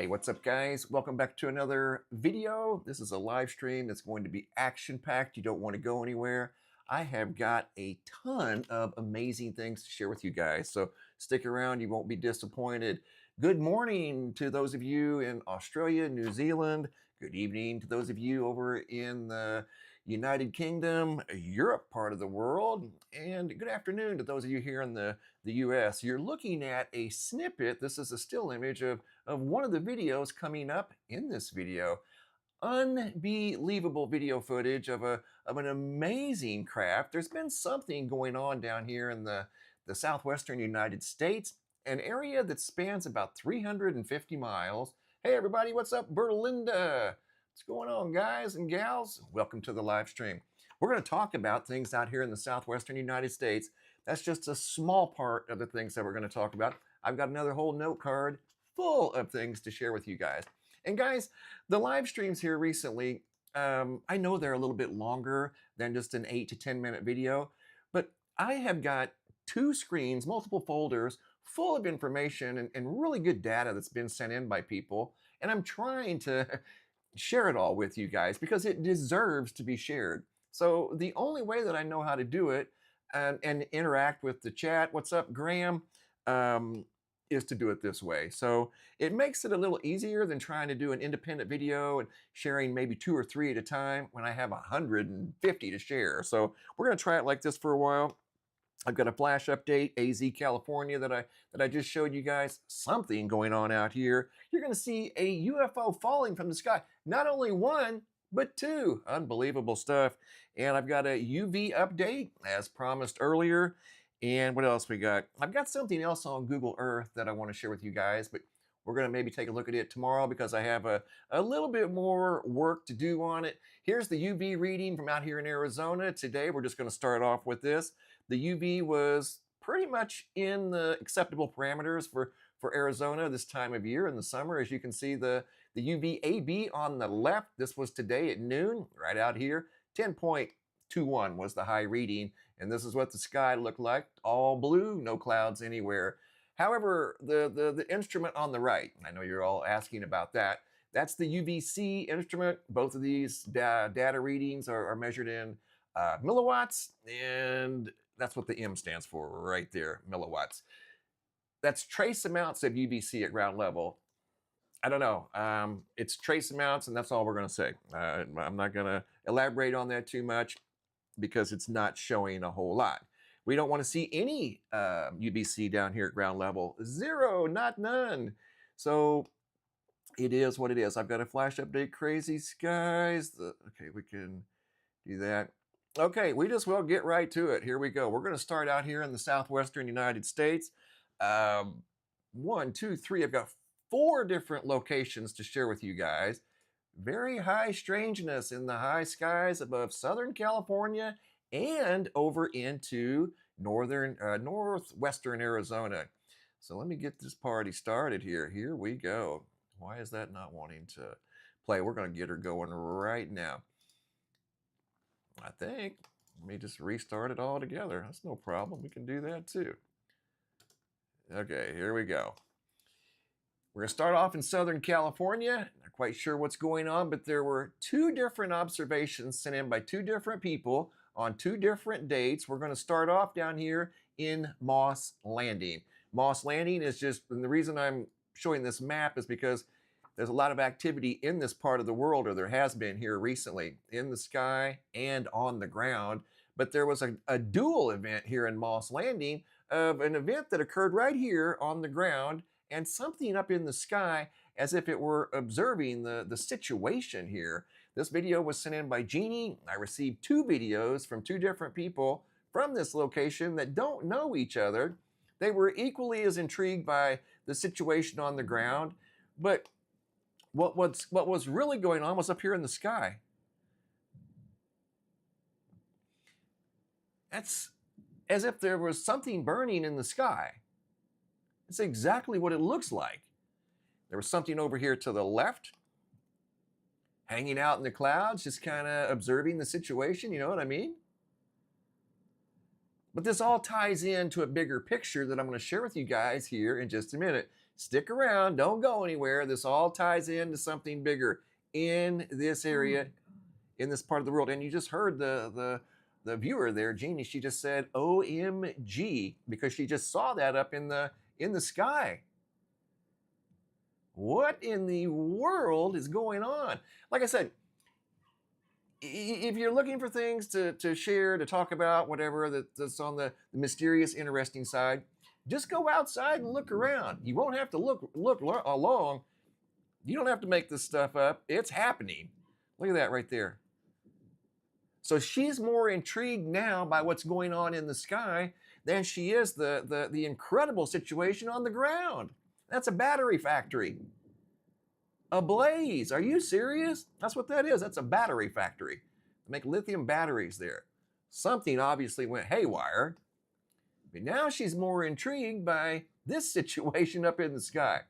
Hey, what's up guys? Welcome back to another video. This is a live stream that's going to be action-packed. You don't want to go anywhere. I have got a ton of amazing things to share with you guys, so stick around, you won't be disappointed. Good morning to those of you in Australia, New Zealand. Good evening to those of you over in the United Kingdom, Europe part of the world, and good afternoon to those of you here in the US. You're looking at a snippet. This is a still image of one of the videos coming up in this video. Unbelievable video footage of an amazing craft. There's been something going on down here in the southwestern United States, an area that spans about 350 miles. Hey everybody, what's up? Berlinda. What's going on, guys and gals? Welcome to the live stream. We're going to talk about things out here in the southwestern United States. That's just a small part of the things that we're going to talk about. I've got another whole note card full of things to share with you guys. And guys, the live streams here recently, I know they're a little bit longer than just an 8 to 10 minute video, but I have got two screens, multiple folders full of information and really good data that's been sent in by people. And I'm trying to share it all with you guys because it deserves to be shared. So the only way that I know how to do it and interact with the chat, what's up, Graham, is to do it this way. So it makes it a little easier than trying to do an independent video and sharing maybe 2 or 3 at a time when I have 150 to share. So we're going to try it like this for a while. I've got a flash update, AZ California, that I just showed you guys. Something going on out here. You're going to see a UFO falling from the sky. Not only one, but two. Unbelievable stuff. And I've got a UV update, as promised earlier. And what else we got? I've got something else on Google Earth that I want to share with you guys, but we're going to maybe take a look at it tomorrow because I have a little bit more work to do on it. Here's the UV reading from out here in Arizona. Today, we're just going to start off with this. The UV was pretty much in the acceptable parameters for Arizona this time of year in the summer. As you can see, the UVAB on the left, this was today at noon, right out here. 10.21 was the high reading, and this is what the sky looked like. All blue, no clouds anywhere. However, the instrument on the right, I know you're all asking about that. That's the UVC instrument. Both of these data readings are measured in milliwatts, and that's what the M stands for right there, milliwatts. That's trace amounts of UVC at ground level. I don't know. It's trace amounts, and that's all we're going to say. I'm not going to elaborate on that too much because it's not showing a whole lot. We don't want to see any UVC down here at ground level. Zero, not none. So it is what it is. I've got a flash update, crazy skies. Okay, we can do that. Okay, we just will get right to it. Here we go. We're going to start out here in the southwestern United States. 1, 2, 3. I've got 4 different locations to share with you guys. Very high strangeness in the high skies above Southern California and over into northwestern Arizona. So let me get this party started here. Here we go. Why is that not wanting to play? We're going to get her going right now. I think. Let me just restart it all together. That's no problem. We can do that too. Okay, here we go. We're going to start off in Southern California. Not quite sure what's going on, but there were 2 different observations sent in by 2 different people on 2 different dates. We're going to start off down here in Moss Landing. Moss Landing is just, and the reason I'm showing this map is because there's a lot of activity in this part of the world, or there has been here recently, in the sky and on the ground. But there was a dual event here in Moss Landing of an event that occurred right here on the ground and something up in the sky as if it were observing the situation here. This video was sent in by Jeannie. I received 2 videos from 2 different people from this location that don't know each other. They were equally as intrigued by the situation on the ground, but what was really going on was up here in the sky. That's as if there was something burning in the sky. It's exactly what it looks like. There was something over here to the left, hanging out in the clouds, just kind of observing the situation, you know what I mean? But this all ties into a bigger picture that I'm going to share with you guys here in just a minute. Stick around, don't go anywhere. This all ties into something bigger in this Oh my area, God. in this part of the world. And you just heard the viewer there, Jeannie. She just said OMG because she just saw that up in the sky. What in the world is going on? Like I said, if you're looking for things to share, to talk about, whatever that's on the mysterious, interesting side, just go outside and look around. You won't have to look along. You don't have to make this stuff up. It's happening. Look at that right there. So she's more intrigued now by what's going on in the sky than she is the incredible situation on the ground. That's a battery factory. A blaze. Are you serious? That's what that is. That's a battery factory. They make lithium batteries there. Something obviously went haywire. But now she's more intrigued by this situation up in the sky.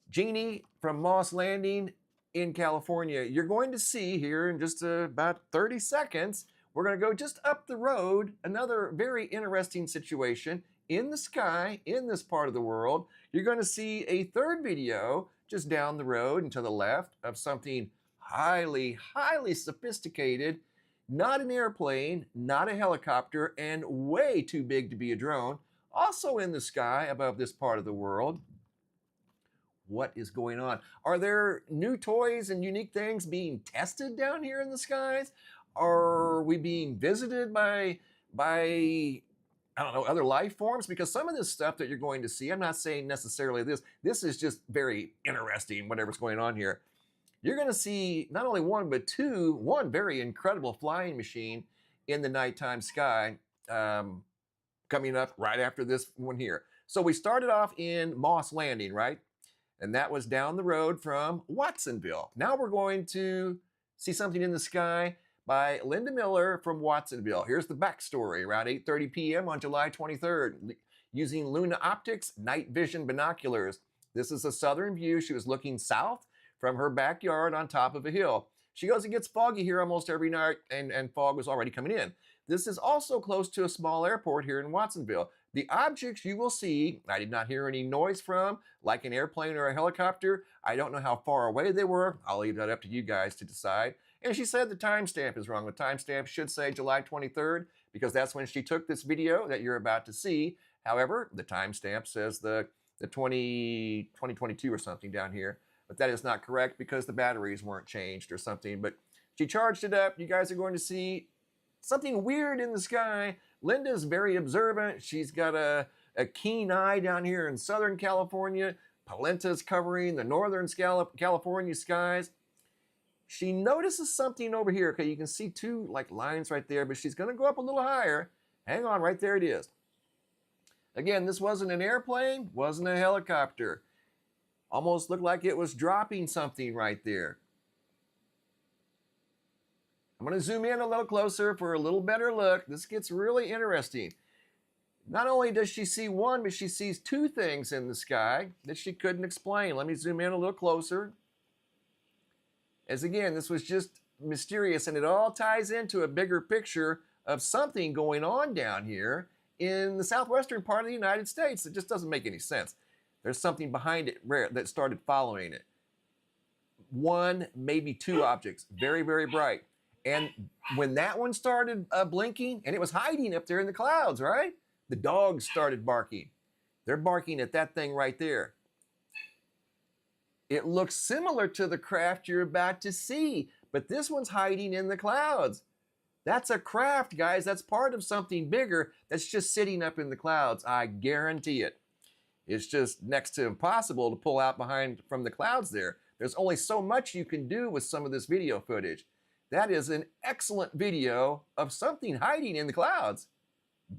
Jeannie from Moss Landing in California, you're going to see here in just about 30 seconds, we're going to go just up the road, another very interesting situation in the sky in this part of the world. You're going to see a third video just down the road and to the left of something highly, highly sophisticated, not an airplane, not a helicopter, and way too big to be a drone, also in the sky above this part of the world. What is going on? Are there new toys and unique things being tested down here in the skies? Are we being visited by I don't know, other life forms? Because some of this stuff that you're going to see, I'm not saying necessarily this is just very interesting, whatever's going on here. You're going to see not only one, but one very incredible flying machine in the nighttime sky coming up right after this one here. So we started off in Moss Landing, right? And that was down the road from Watsonville. Now we're going to see something in the sky by Linda Miller from Watsonville. Here's the backstory. Around 8:30 p.m. on July 23rd, using Luna Optics night vision binoculars. This is a southern view. She was looking south from her backyard on top of a hill. She goes, it gets foggy here almost every night, and fog was already coming in. This is also close to a small airport here in Watsonville. The objects you will see, I did not hear any noise from, like an airplane or a helicopter. I don't know how far away they were. I'll leave that up to you guys to decide. And she said the timestamp is wrong. The timestamp should say July 23rd because that's when she took this video that you're about to see. However, the timestamp says the 2022 or something down here. But that is not correct because the batteries weren't changed or something. But she charged it up. You guys are going to see something weird in the sky. Linda's very observant. She's got a keen eye down here in Southern California. Polenta's covering the Northern California skies. She notices something over here. Okay, you can see two like lines right there, but she's going to go up a little higher. Hang on, right there it is. Again, this wasn't an airplane, wasn't a helicopter. Almost looked like it was dropping something right there. I'm going to zoom in a little closer for a little better look. This gets really interesting. Not only does she see one, but she sees two things in the sky that she couldn't explain. Let me zoom in a little closer. As again, this was just mysterious, and it all ties into a bigger picture of something going on down here in the southwestern part of the United States. It just doesn't make any sense. There's something behind it that started following it. One, maybe two objects, very, very bright. And when that one started blinking, and it was hiding up there in the clouds, right? The dogs started barking. They're barking at that thing right there. It looks similar to the craft you're about to see, but this one's hiding in the clouds. That's a craft, guys. That's part of something bigger that's just sitting up in the clouds. I guarantee it. It's just next to impossible to pull out from the clouds there. There's only so much you can do with some of this video footage. That is an excellent video of something hiding in the clouds.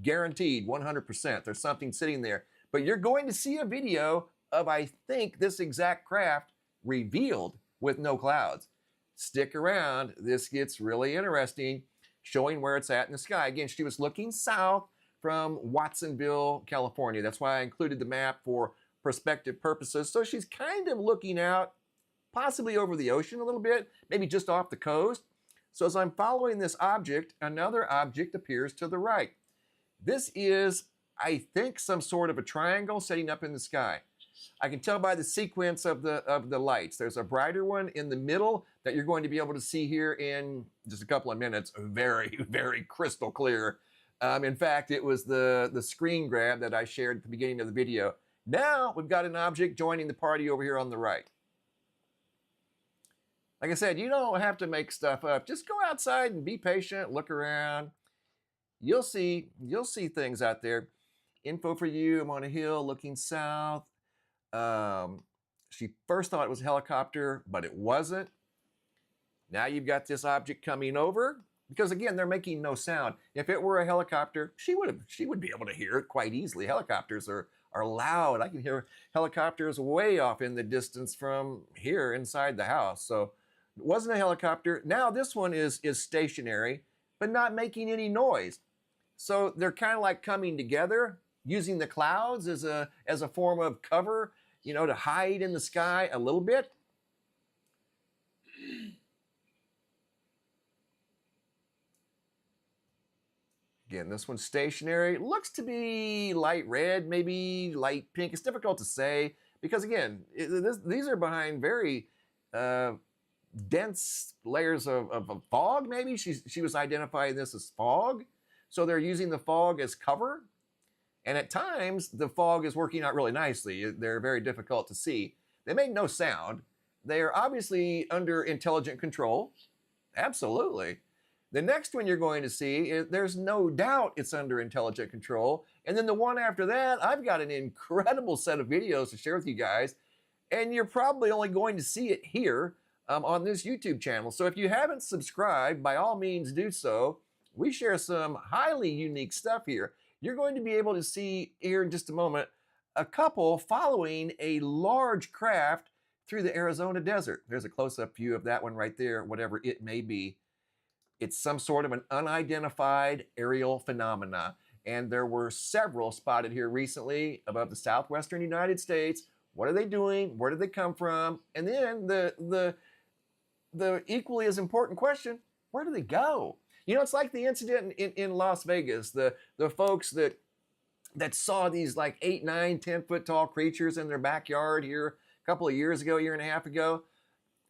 Guaranteed, 100%. There's something sitting there. But you're going to see a video of, I think, this exact craft revealed with no clouds. Stick around. This gets really interesting, showing where it's at in the sky. Again, she was looking south from Watsonville, California. That's why I included the map for perspective purposes. So she's kind of looking out, possibly over the ocean a little bit, maybe just off the coast. So as I'm following this object, another object appears to the right. This is, I think, some sort of a triangle setting up in the sky. I can tell by the sequence of the lights. There's a brighter one in the middle that you're going to be able to see here in just a couple of minutes. Very, very crystal clear. In fact, it was the screen grab that I shared at the beginning of the video. Now we've got an object joining the party over here on the right. Like I said, you don't have to make stuff up. Just go outside and be patient, look around. You'll see things out there. Info for you, I'm on a hill looking south. She first thought it was a helicopter, but it wasn't. Now you've got this object coming over, because again, they're making no sound. If it were a helicopter, she would be able to hear it quite easily. Helicopters are loud. I can hear helicopters way off in the distance from here inside the house. So it wasn't a helicopter. Now this one is stationary, but not making any noise. So they're kind of like coming together, using the clouds as a form of cover, you know, to hide in the sky a little bit. Again, this one's stationary. It looks to be light red, maybe light pink. It's difficult to say because, again, these are behind very dense layers of fog, maybe. She was identifying this as fog. So they're using the fog as cover. And at times, the fog is working out really nicely. They're very difficult to see. They made no sound. They are obviously under intelligent control. Absolutely. The next one you're going to see, there's no doubt it's under intelligent control. And then the one after that, I've got an incredible set of videos to share with you guys. And you're probably only going to see it here on this YouTube channel. So if you haven't subscribed, by all means do so. We share some highly unique stuff here. You're going to be able to see here in just a moment a couple following a large craft through the Arizona desert. There's a close-up view of that one right there, whatever it may be. It's some sort of an unidentified aerial phenomena. And there were several spotted here recently above the southwestern United States. What are they doing? Where did they come from? And then the equally as important question, where do they go? You know, it's like the incident in Las Vegas, the folks that saw these like 8, 9, 10 foot tall creatures in their backyard here a couple of years ago, year and a half ago.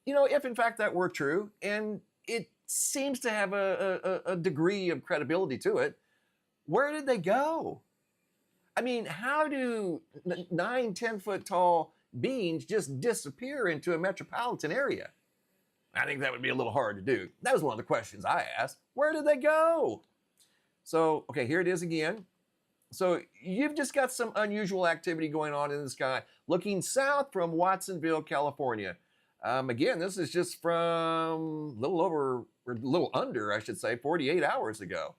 You know, if in fact that were true, and it seems to have a degree of credibility to it, where did they go? I mean, how do 9, 10 foot tall beings just disappear into a metropolitan area? I think that would be a little hard to do. That was one of the questions I asked. Where did they go? So, okay, here it is again. So you've just got some unusual activity going on in the sky, looking south from Watsonville, California. Again, this is just from a little under, I should say, 48 hours ago.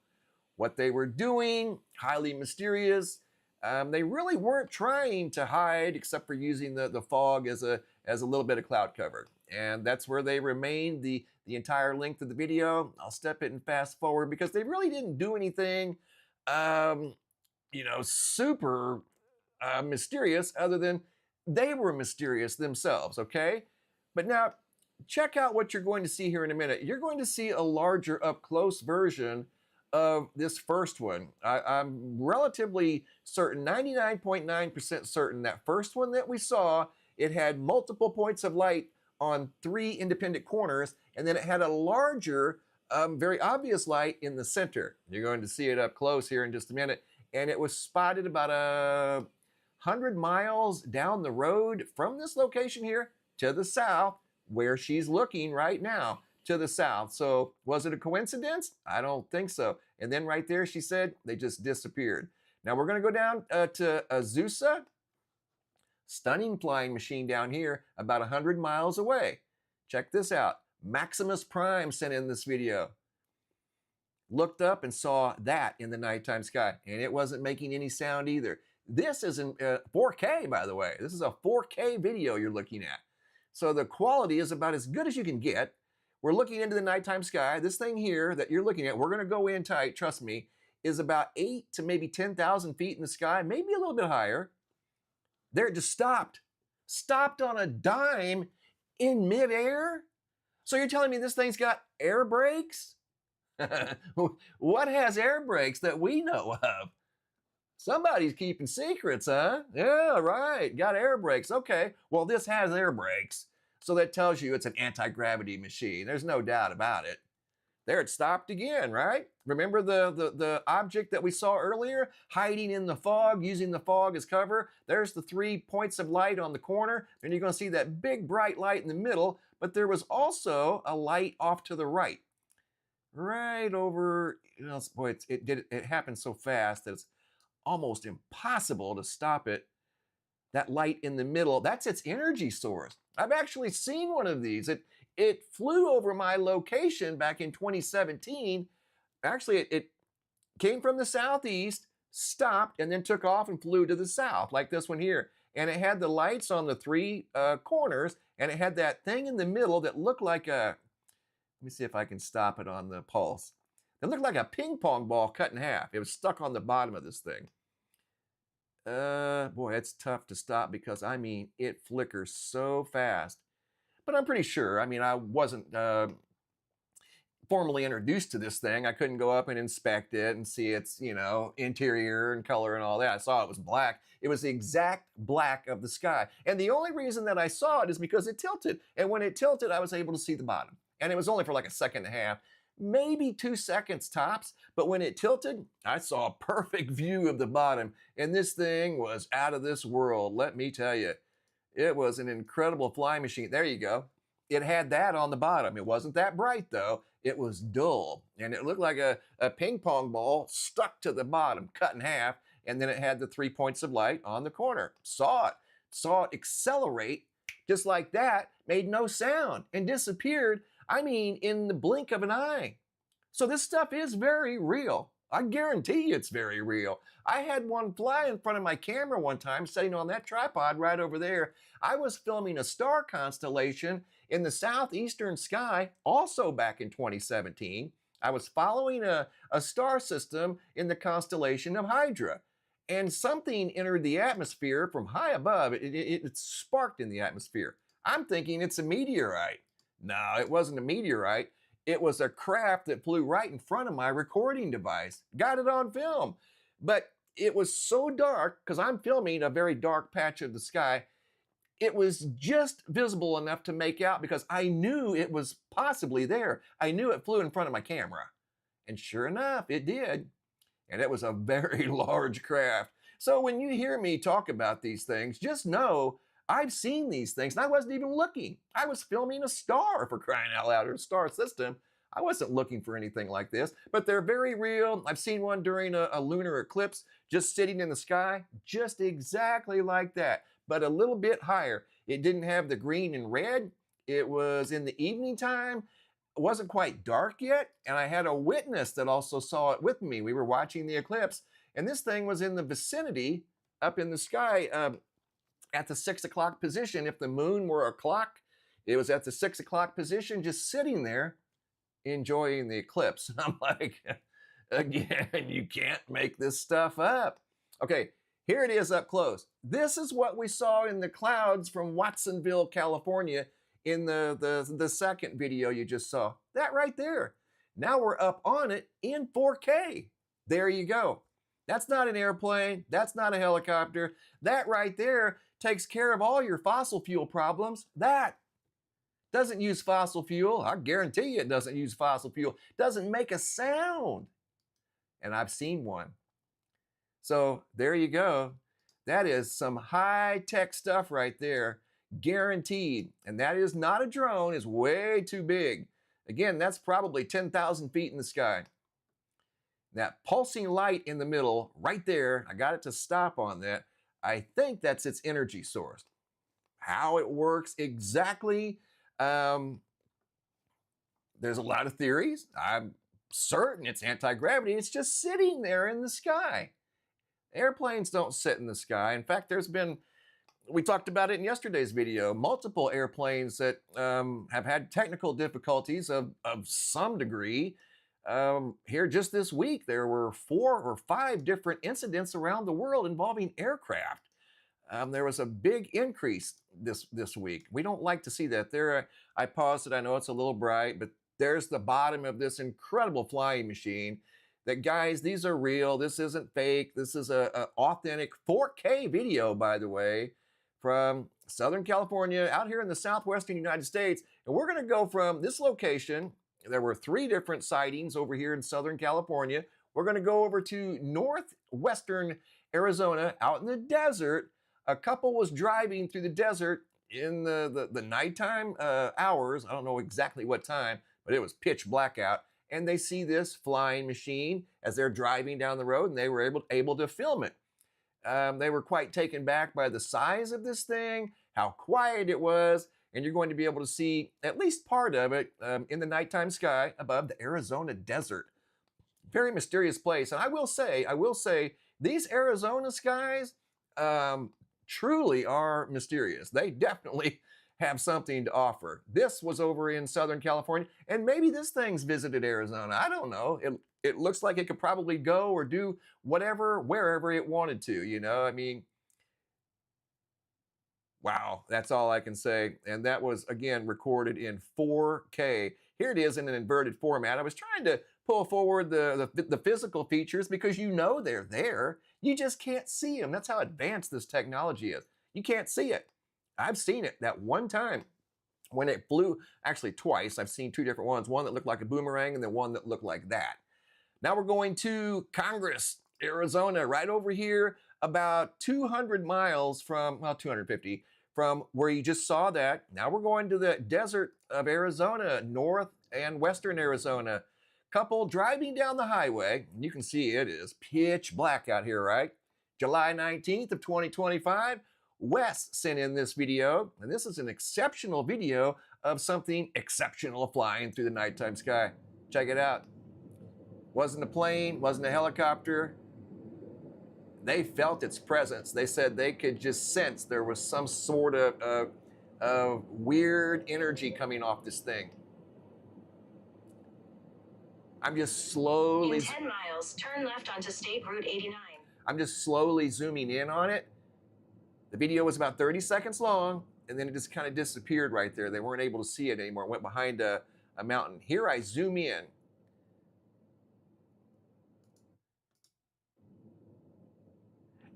What they were doing, highly mysterious. They really weren't trying to hide except for using the fog as a little bit of cloud cover. And that's where they remained the entire length of the video. I'll step it and fast forward because they really didn't do anything, you know, super mysterious other than they were mysterious themselves, okay? But now, check out what you're going to see here in a minute. You're going to see a larger up-close version of this first one. I'm relatively certain, 99.9% certain, that first one that we saw, it had multiple points of light on 3 independent corners, and then it had a larger, very obvious light in the center. You're going to see it up close here in just a minute, and it was spotted about 100 miles down the road from this location here to the south, where she's looking right now, to the south. So was it a coincidence? I don't think so. And then right there, she said, they just disappeared. Now we're going to go down to Azusa. Stunning flying machine down here, about 100 miles away. Check this out. Maximus Prime sent in this video. Looked up and saw that in the nighttime sky, and it wasn't making any sound either. This is in 4K, by the way. This is a 4K video you're looking at. So the quality is about as good as you can get. We're looking into the nighttime sky. This thing here that you're looking at, we're going to go in tight, trust me, is about 8 to maybe 10,000 feet in the sky, maybe a little bit higher. There it just stopped. Stopped on a dime in midair? So you're telling me this thing's got air brakes? What has air brakes that we know of? Somebody's keeping secrets, huh? Yeah, right. Got air brakes. Okay. Well, this has air brakes. So that tells you it's an anti-gravity machine. There's no doubt about it. There it stopped again, right? Remember the object that we saw earlier, hiding in the fog, using the fog as cover? There's the 3 points of light on the corner. Then you're going to see that big bright light in the middle, but there was also a light off to the right. Right over, boy, it happened so fast that it's almost impossible to stop it. That light in the middle, that's its energy source. I've actually seen one of these. It flew over my location back in 2017. Actually, it came from the southeast, stopped, and then took off and flew to the south, like this one here. And it had the lights on the 3 corners, and it had that thing in the middle that looked like a, let me see if I can stop it on the pulse. It looked like a ping pong ball cut in half. It was stuck on the bottom of this thing. Boy, it's tough to stop because, I mean, it flickers so fast. But I'm pretty sure, I mean, I wasn't formally introduced to this thing. I couldn't go up and inspect it and see its, interior and color and all that. I saw it was black. It was the exact black of the sky. And the only reason that I saw it is because it tilted. And when it tilted, I was able to see the bottom. And it was only for like a second and a half. Maybe 2 seconds tops, but when it tilted, I saw a perfect view of the bottom, and this thing was out of this world, let me tell you. It was an incredible flying machine. There you go. It had that on the bottom. It wasn't that bright, though. It was dull, and it looked like a ping pong ball stuck to the bottom, cut in half, and then it had the 3 points of light on the corner. Saw it accelerate just like that, made no sound, and disappeared, I mean, in the blink of an eye. So this stuff is very real. I guarantee it's very real. I had one fly in front of my camera one time, sitting on that tripod right over there. I was filming a star constellation in the southeastern sky, also back in 2017. I was following a star system in the constellation of Hydra. And something entered the atmosphere from high above. It sparked in the atmosphere. I'm thinking it's a meteorite. No, it wasn't a meteorite. It was a craft that flew right in front of my recording device. Got it on film. But it was so dark, because I'm filming a very dark patch of the sky, it was just visible enough to make out because I knew it was possibly there. I knew it flew in front of my camera. And sure enough, it did. And it was a very large craft. So when you hear me talk about these things, just know I've seen these things, and I wasn't even looking. I was filming a star, for crying out loud, or a star system. I wasn't looking for anything like this, but they're very real. I've seen one during a lunar eclipse, just sitting in the sky, just exactly like that, but a little bit higher. It didn't have the green and red. It was in the evening time. It wasn't quite dark yet, and I had a witness that also saw it with me. We were watching the eclipse, and this thing was in the vicinity up in the sky at the 6 o'clock position. If the moon were a clock, it was at the 6 o'clock position, just sitting there enjoying the eclipse. I'm like, again, you can't make this stuff up. Okay, here it is up close. This is what we saw in the clouds from Watsonville, California in the second video you just saw. That right there. Now we're up on it in 4K. There you go. That's not an airplane. That's not a helicopter. That right there takes care of all your fossil fuel problems. That doesn't use fossil fuel. I guarantee you it doesn't use fossil fuel. Doesn't make a sound. And I've seen one. So there you go. That is some high-tech stuff right there. Guaranteed. And that is not a drone. It's way too big. Again, that's probably 10,000 feet in the sky. That pulsing light in the middle, right there, I got it to stop on that. I think that's its energy source. How it works exactly, there's a lot of theories. I'm certain it's anti-gravity. It's just sitting there in the sky. Airplanes don't sit in the sky. In fact, we talked about it in yesterday's video, multiple airplanes that have had technical difficulties of some degree. Here just this week, there were 4 or 5 different incidents around the world involving aircraft. There was a big increase this week. We don't like to see that. There, I paused it. I know it's a little bright, but there's the bottom of this incredible flying machine. that, guys, these are real. This isn't fake. This is a authentic 4K video, by the way, from Southern California out here in the southwestern United States. And we're going to go from this location. There were 3 different sightings over here in Southern California. We're going to go over to northwestern Arizona out in the desert. A couple was driving through the desert in the nighttime hours. I don't know exactly what time, but it was pitch black out. And they see this flying machine as they're driving down the road, and they were able to film it. They were quite taken back by the size of this thing, how quiet it was, and you're going to be able to see at least part of it in the nighttime sky above the Arizona desert. Very mysterious place. And I will say, these Arizona skies truly are mysterious. They definitely have something to offer. This was over in Southern California, and maybe this thing's visited Arizona. I don't know. It looks like it could probably go or do whatever, wherever it wanted to, you know? I mean, wow, that's all I can say. And that was, again, recorded in 4K. Here it is in an inverted format. I was trying to pull forward the physical features because you know they're there. You just can't see them. That's how advanced this technology is. You can't see it. I've seen it that one time when it flew, actually twice. I've seen 2 different ones, one that looked like a boomerang and then one that looked like that. Now we're going to Congress, Arizona, right over here, about 200 miles from, well, 250 from where you just saw that. Now we're going to the desert of Arizona, north and western Arizona. Couple driving down the highway. You can see it is pitch black out here, right? July 19th of 2025. Wes sent in this video, and this is an exceptional video of something exceptional flying through the nighttime sky. Check it out. Wasn't a plane, wasn't a helicopter. They felt its presence. They said they could just sense there was some sort of weird energy coming off this thing. I'm just slowly... In 10 miles, turn left onto State Route 89. I'm just slowly zooming in on it. The video was about 30 seconds long, and then it just kind of disappeared right there. They weren't able to see it anymore. It went behind a mountain. Here I zoom in.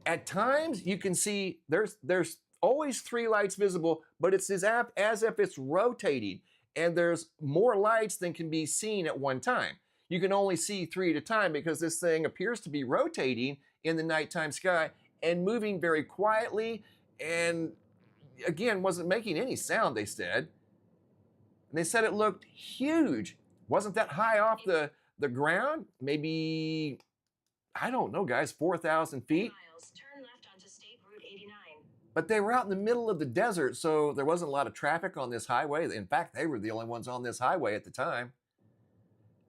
At times, you can see there's always 3 lights visible, but it's as if it's rotating, and there's more lights than can be seen at one time. You can only see 3 at a time because this thing appears to be rotating in the nighttime sky and moving very quietly, and again, wasn't making any sound, they said. And they said it looked huge. Wasn't that high off the ground? Maybe, I don't know, guys, 4,000 feet? Turn left onto State Route 89. But they were out in the middle of the desert, so there wasn't a lot of traffic on this highway. In fact, they were the only ones on this highway at the time.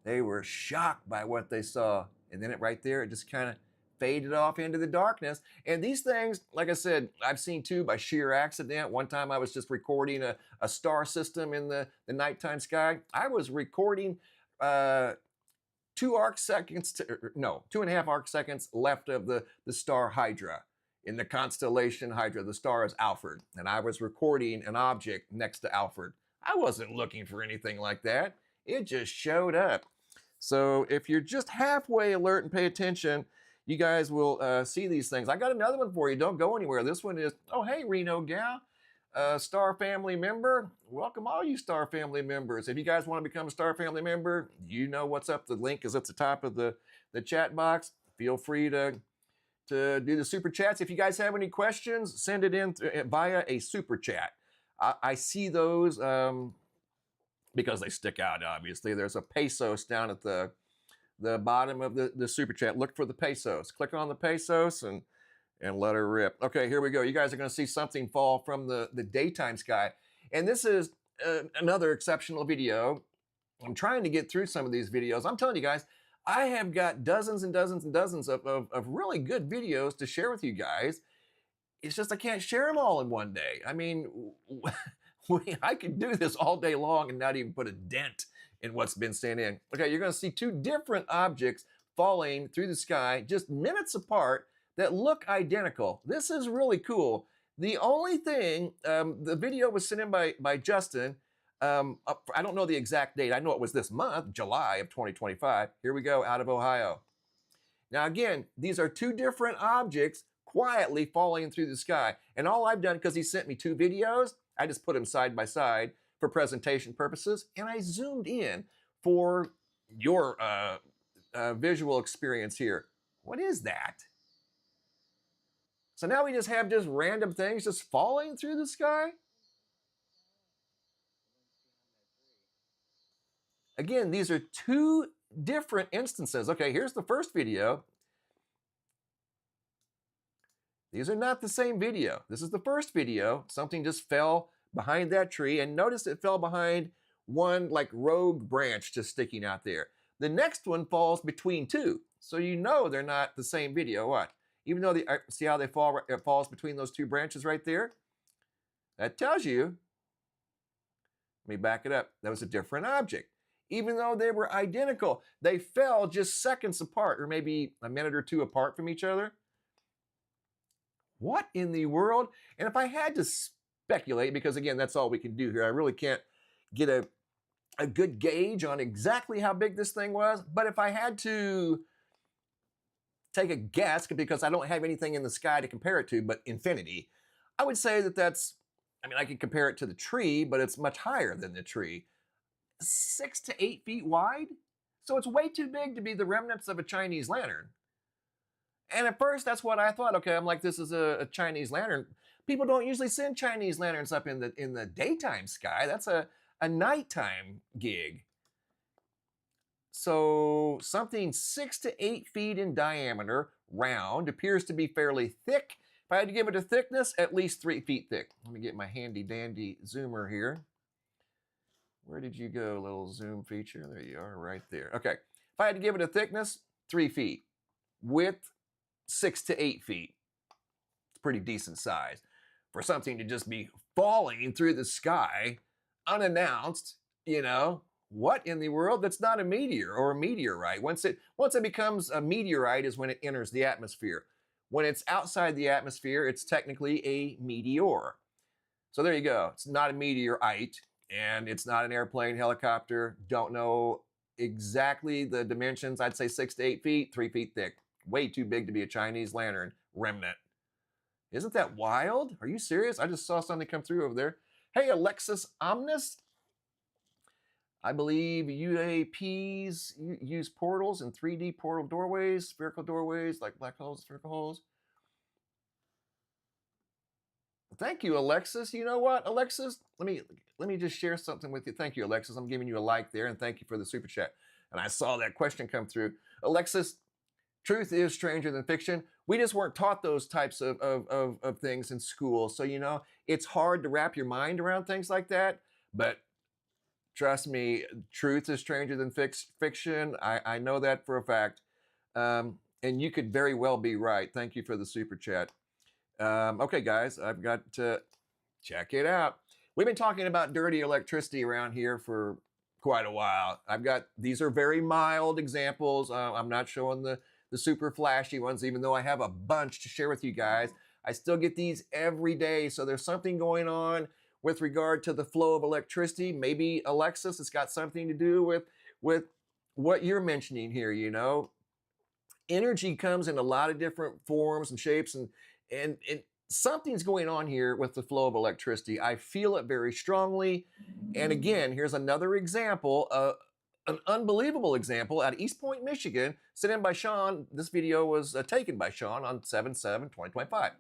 They were shocked by what they saw. And then right there, it just kind of faded off into the darkness. And these things, like I said, I've seen 2 by sheer accident. One time I was just recording a star system in the nighttime sky. I was recording 2 arc seconds, 2.5 arc seconds left of the star Hydra. In the constellation Hydra, the star is Alfred, and I was recording an object next to Alfred. I wasn't looking for anything like that. It just showed up. So if you're just halfway alert and pay attention, you guys will see these things. I got another one for you. Don't go anywhere. This one is, oh, hey, Reno gal, Star family member. Welcome all you Star family members. If you guys want to become a Star family member, you know what's up. The link is at the top of the chat box. Feel free to do the super chats. If you guys have any questions, send it in via a super chat. I see those because they stick out, obviously. There's a pesos down at the bottom of the super chat. Look for the pesos. Click on the pesos and let her rip. Okay, here we go. You guys are going to see something fall from the daytime sky. And this is another exceptional video. I'm trying to get through some of these videos. I'm telling you guys, I have got dozens and dozens and dozens of really good videos to share with you guys. It's just I can't share them all in one day. I mean, I could do this all day long and not even put a dent in what's been sent in. Okay, you're going to see 2 different objects falling through the sky just minutes apart that look identical. This is really cool. The only thing, the video was sent in by Justin. I don't know the exact date. I know it was this month, July of 2025. Here we go, out of Ohio. Now, again, these are two different objects quietly falling through the sky. And all I've done, because he sent me two videos, I just put them side by side for presentation purposes, and I zoomed in for your visual experience here. What is that? So now we just have just random things just falling through the sky? Again, these are two different instances. Okay, here's the first video. These are not the same video. This is the first video. Something just fell behind that tree, and notice it fell behind one like rogue branch just sticking out there. The next one falls between two, so you know they're not the same video. What? Even though see how they fall, it falls between those two branches right there? That tells you, let me back it up, that was a different object. Even though they were identical, they fell just seconds apart, or maybe a minute or two apart from each other. What in the world? And if I had to speculate, because again, that's all we can do here, I really can't get a good gauge on exactly how big this thing was, but if I had to take a guess, because I don't have anything in the sky to compare it to but infinity, I would say that that's, I mean, I could compare it to the tree, but it's much higher than the tree. 6 to 8 feet wide? So it's way too big to be the remnants of a Chinese lantern. And at first, that's what I thought. Okay, I'm like, this is a Chinese lantern. People don't usually send Chinese lanterns up in the daytime sky. That's a nighttime gig. So something 6 to 8 feet in diameter, round, appears to be fairly thick. If I had to give it a thickness, at least 3 feet thick. Let me get my handy dandy zoomer here. Where did you go, little zoom feature? There you are, right there. Okay, if I had to give it a thickness, 3 feet. Width, 6 to 8 feet. It's pretty decent size for something to just be falling through the sky unannounced. You know, what in the world? That's not a meteor or a meteorite. Once it becomes a meteorite is when it enters the atmosphere. When it's outside the atmosphere, it's technically a meteor. So there you go. It's not a meteorite, and it's not an airplane, helicopter. Don't know exactly the dimensions. I'd say 6 to 8 feet, 3 feet thick. Way too big to be a Chinese lantern remnant. Isn't that wild? Are you serious? I just saw something come through over there. Hey, Alexis Omnis. I believe UAPs use portals and 3D portal doorways, spherical doorways, like black holes, spherical holes. Thank you, Alexis. You know what, Alexis? Let me just share something with you. Thank you, Alexis. I'm giving you a like there, and thank you for the super chat. And I saw that question come through. Alexis, truth is stranger than fiction. We just weren't taught those types of things in school. So, you know, it's hard to wrap your mind around things like that. But trust me, truth is stranger than fiction. I know that for a fact. And you could very well be right. Thank you for the super chat. Okay, guys, I've got to check it out. We've been talking about dirty electricity around here for quite a while. These are very mild examples. I'm not showing the super flashy ones, even though I have a bunch to share with you guys. I still get these every day. So there's something going on with regard to the flow of electricity. Maybe, Alexis, it's got something to do with what you're mentioning here, you know. Energy comes in a lot of different forms and shapes, and something's going on here with the flow of electricity. I feel it very strongly. And again, here's another example, an unbelievable example out of East Point, Michigan, sent in by Sean. This video was taken by Sean on 7/7/2025.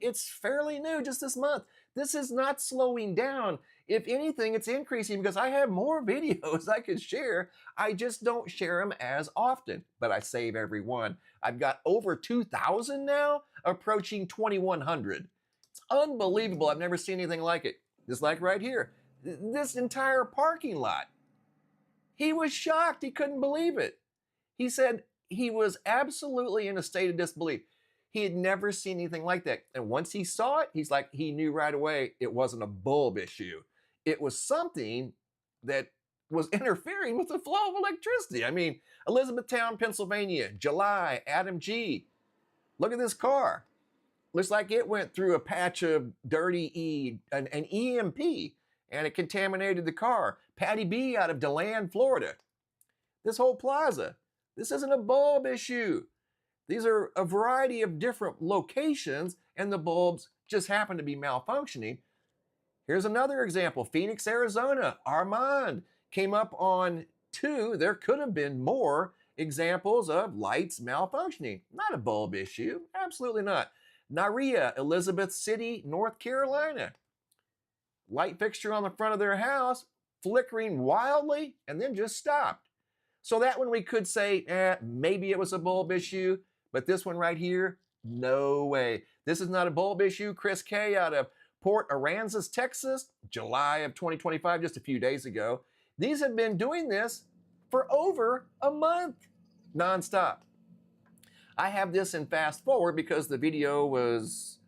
It's fairly new, just this month. This is not slowing down. If anything, it's increasing because I have more videos I could share. I just don't share them as often, but I save every one. I've got over 2,000 now, approaching 2,100. It's unbelievable. I've never seen anything like it. Just like right here, this entire parking lot. He was shocked. He couldn't believe it. He said he was absolutely in a state of disbelief. He had never seen anything like that. And once he saw it, he's like, he knew right away it wasn't a bulb issue. It was something that was interfering with the flow of electricity. I mean, Elizabethtown, Pennsylvania, July, Adam G. Look at this car. Looks like it went through a patch of dirty an EMP, and it contaminated the car. Patty B out of DeLand, Florida. This whole plaza. This isn't a bulb issue. These are a variety of different locations, and the bulbs just happen to be malfunctioning. Here's another example. Phoenix, Arizona, Armand came up on two. There could have been more examples of lights malfunctioning. Not a bulb issue. Absolutely not. Naria, Elizabeth City, North Carolina. Light fixture on the front of their house flickering wildly and then just stopped. So that one we could say, maybe it was a bulb issue, but this one right here, no way. This is not a bulb issue. Chris K out of Port Aransas, Texas, July of 2025, just a few days ago. These have been doing this for over a month, nonstop. I have this in fast forward because the video was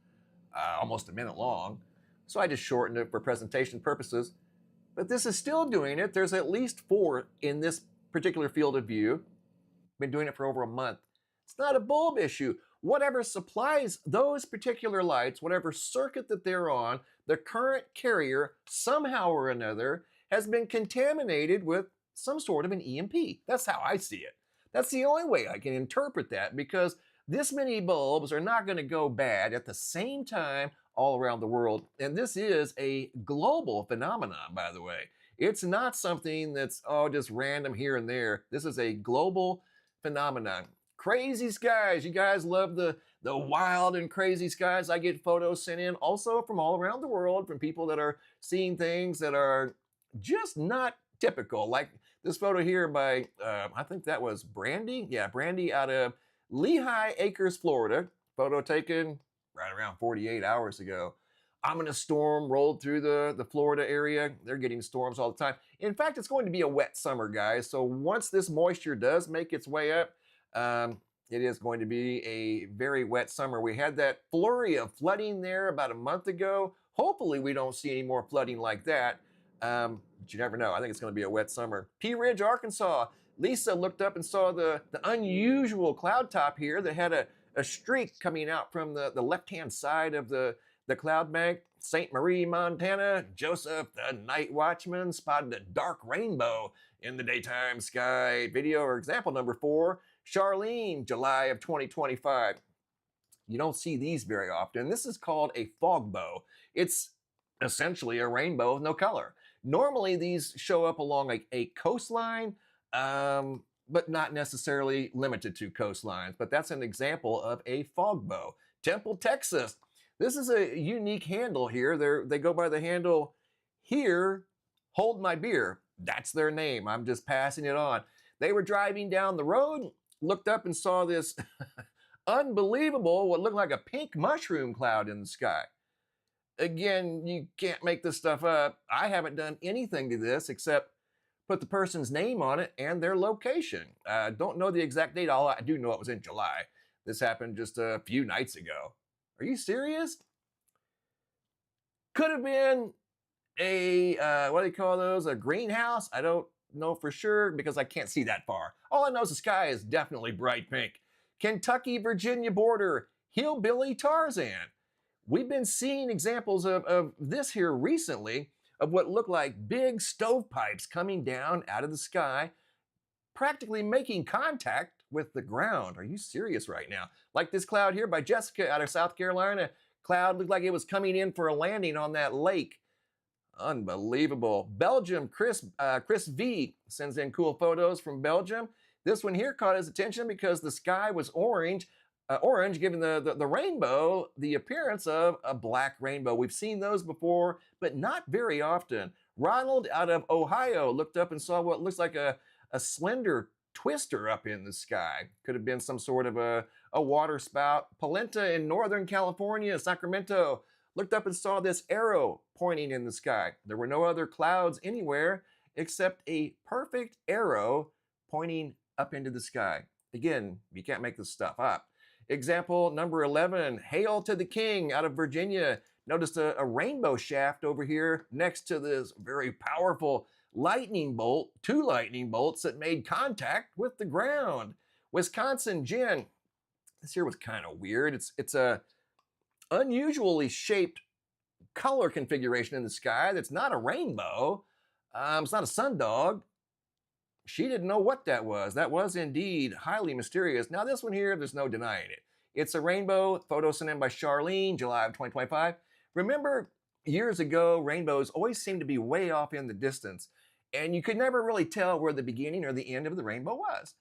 almost a minute long, so I just shortened it for presentation purposes. But this is still doing it. There's at least 4 in this particular field of view. Been doing it for over a month. It's not a bulb issue. Whatever supplies those particular lights, whatever circuit that they're on, the current carrier somehow or another has been contaminated with some sort of an EMP. That's how I see it. That's the only way I can interpret that, because this many bulbs are not going to go bad at the same time all around the world. And this is a global phenomenon, by the way. It's not something that's just random here and there. This is a global phenomenon. Crazy skies. You guys love the wild and crazy skies. I get photos sent in also from all around the world from people that are seeing things that are just not typical. Like this photo here by, I think that was Brandy. Yeah, Brandy out of Lehigh Acres, Florida. Photo taken right around 48 hours ago. Ominous storm rolled through the Florida area. They're getting storms all the time. In fact, it's going to be a wet summer, guys. So once this moisture does make its way up, it is going to be a very wet summer. We had that flurry of flooding there about a month ago. Hopefully we don't see any more flooding like that. But you never know. I think it's going to be a wet summer. Pea Ridge, Arkansas. Lisa looked up and saw the unusual cloud top here that had a streak coming out from the left-hand side of the cloud bank. St. Marie, Montana. Joseph, the night watchman, spotted a dark rainbow in the daytime sky. Video or example number 4. Charlene, July of 2025. You don't see these very often. This is called a fog bow. It's essentially a rainbow with no color. Normally these show up along like a coastline, but not necessarily limited to coastlines. But that's an example of a fog bow. Temple, Texas. This is a unique handle here. They go by the handle here, Hold My Beer. That's their name. I'm just passing it on. They were driving down the road, looked up and saw this unbelievable, what looked like a pink mushroom cloud in the sky. Again, you can't make this stuff up. I haven't done anything to this except put the person's name on it and their location. Don't know the exact date. I do know it was in July. This happened just a few nights ago. Are you serious? Could have been a, what do you call those? A greenhouse? I don't know for sure because I can't see that far. All I know is the sky is definitely bright pink. Kentucky, Virginia border, hillbilly Tarzan. We've been seeing examples of this here recently, of what look like big stovepipes coming down out of the sky, practically making contact with the ground. Are you serious right now? Like this cloud here by Jessica out of South Carolina. Cloud looked like it was coming in for a landing on that lake. Unbelievable. Belgium, Chris V sends in cool photos from Belgium. This one here caught his attention because the sky was orange, giving the rainbow the appearance of a black rainbow. We've seen those before, but not very often. Ronald out of Ohio looked up and saw what looks like a slender twister up in the sky. Could have been some sort of a water spout. Polenta in Northern California, Sacramento, looked up and saw this arrow pointing in the sky. There were no other clouds anywhere except a perfect arrow pointing up into the sky. Again, you can't make this stuff up. Example number 11, Hail to the King out of Virginia. Noticed a rainbow shaft over here next to this very powerful lightning bolt, 2 lightning bolts that made contact with the ground. Wisconsin, Jen. This here was kind of weird. It's a unusually shaped color configuration in the sky that's not a rainbow. It's not a sundog. She didn't know what that was. That was indeed highly mysterious. Now, this one here, there's no denying it. It's a rainbow, photo sent in by Charlene, July of 2025. Remember, years ago, rainbows always seemed to be way off in the distance, and you could never really tell where the beginning or the end of the rainbow was.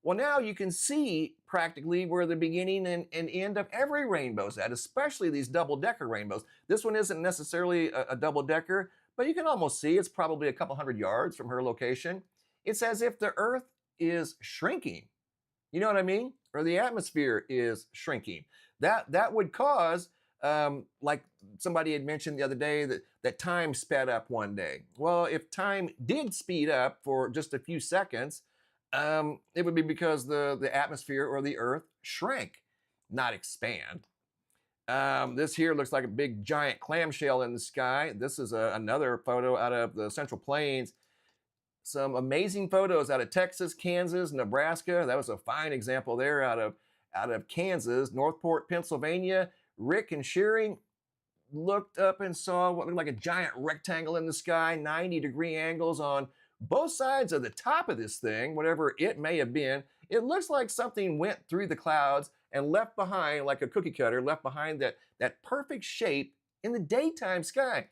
Well, now you can see practically where the beginning and end of every rainbow's at, especially these double-decker rainbows. This one isn't necessarily a double-decker, but you can almost see it's probably a couple hundred yards from her location. It's as if the Earth is shrinking. You know what I mean? Or the atmosphere is shrinking. That would cause, like somebody had mentioned the other day, that time sped up one day. Well, if time did speed up for just a few seconds, it would be because the atmosphere or the Earth shrank, not expand. This here looks like a big giant clamshell in the sky. This is another photo out of the Central Plains. Some amazing photos out of Texas, Kansas, Nebraska. That was a fine example there out of Kansas. Northport, Pennsylvania. Rick and Shearing looked up and saw what looked like a giant rectangle in the sky, 90-degree angles on both sides of the top of this thing, whatever it may have been. It looks like something went through the clouds and left behind, like a cookie cutter, left behind that perfect shape in the daytime sky.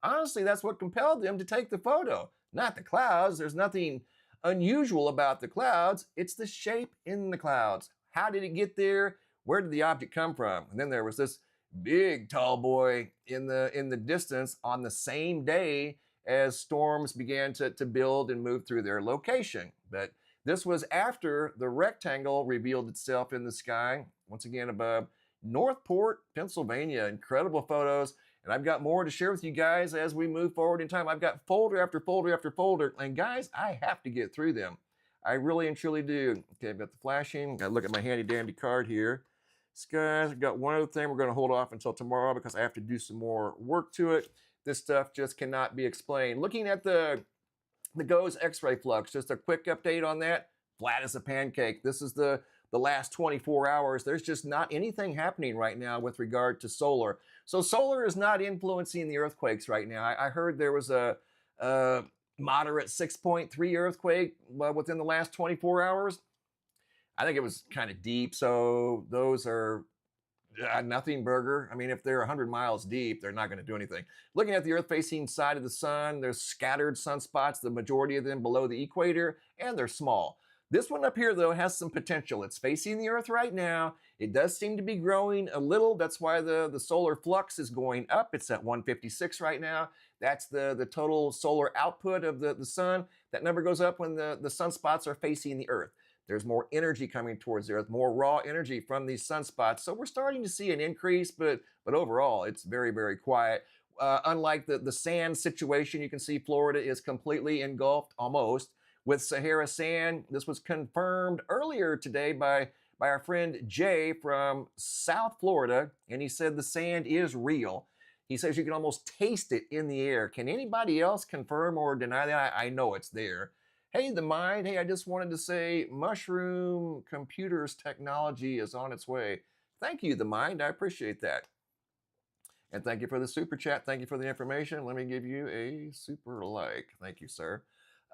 Honestly, that's what compelled them to take the photo. Not the clouds. There's nothing unusual about the clouds. It's the shape in the clouds. How did it get there? Where did the object come from? And then there was this big tall boy in the distance on the same day as storms began to build and move through their location. But this was after the rectangle revealed itself in the sky, once again above Northport, Pennsylvania. Incredible photos. And I've got more to share with you guys as we move forward in time. I've got folder after folder after folder. And guys, I have to get through them. I really and truly do. Okay, I've got the flashing. Got to look at my handy dandy card here. Guys, I've got one other thing we're going to hold off until tomorrow because I have to do some more work to it. This stuff just cannot be explained. Looking at the GOES X-ray flux, just a quick update on that. Flat as a pancake. This is the last 24 hours. There's just not anything happening right now with regard to solar. So solar is not influencing the earthquakes right now. I heard there was a moderate 6.3 earthquake within the last 24 hours. I think it was kind of deep. So those are nothing burger. I mean, if they're 100 miles deep, they're not going to do anything. Looking at the Earth-facing side of the sun, there's scattered sunspots, the majority of them below the equator, and they're small. This one up here, though, has some potential. It's facing the Earth right now. It does seem to be growing a little. That's why the solar flux is going up. It's at 156 right now. That's the total solar output of the sun. That number goes up when the sunspots are facing the Earth. There's more energy coming towards the Earth, more raw energy from these sunspots. So we're starting to see an increase, but overall, it's very, very quiet. Unlike the sand situation, you can see Florida is completely engulfed, almost, with Sahara sand. This was confirmed earlier today by our friend Jay from South Florida, and he said the sand is real. He says you can almost taste it in the air. Can anybody else confirm or deny that? I know it's there. Hey, the mind. Hey, I just wanted to say Mushroom Computers technology is on its way. Thank you, the mind. I appreciate that. And thank you for the super chat. Thank you for the information. Let me give you a super like. Thank you, sir.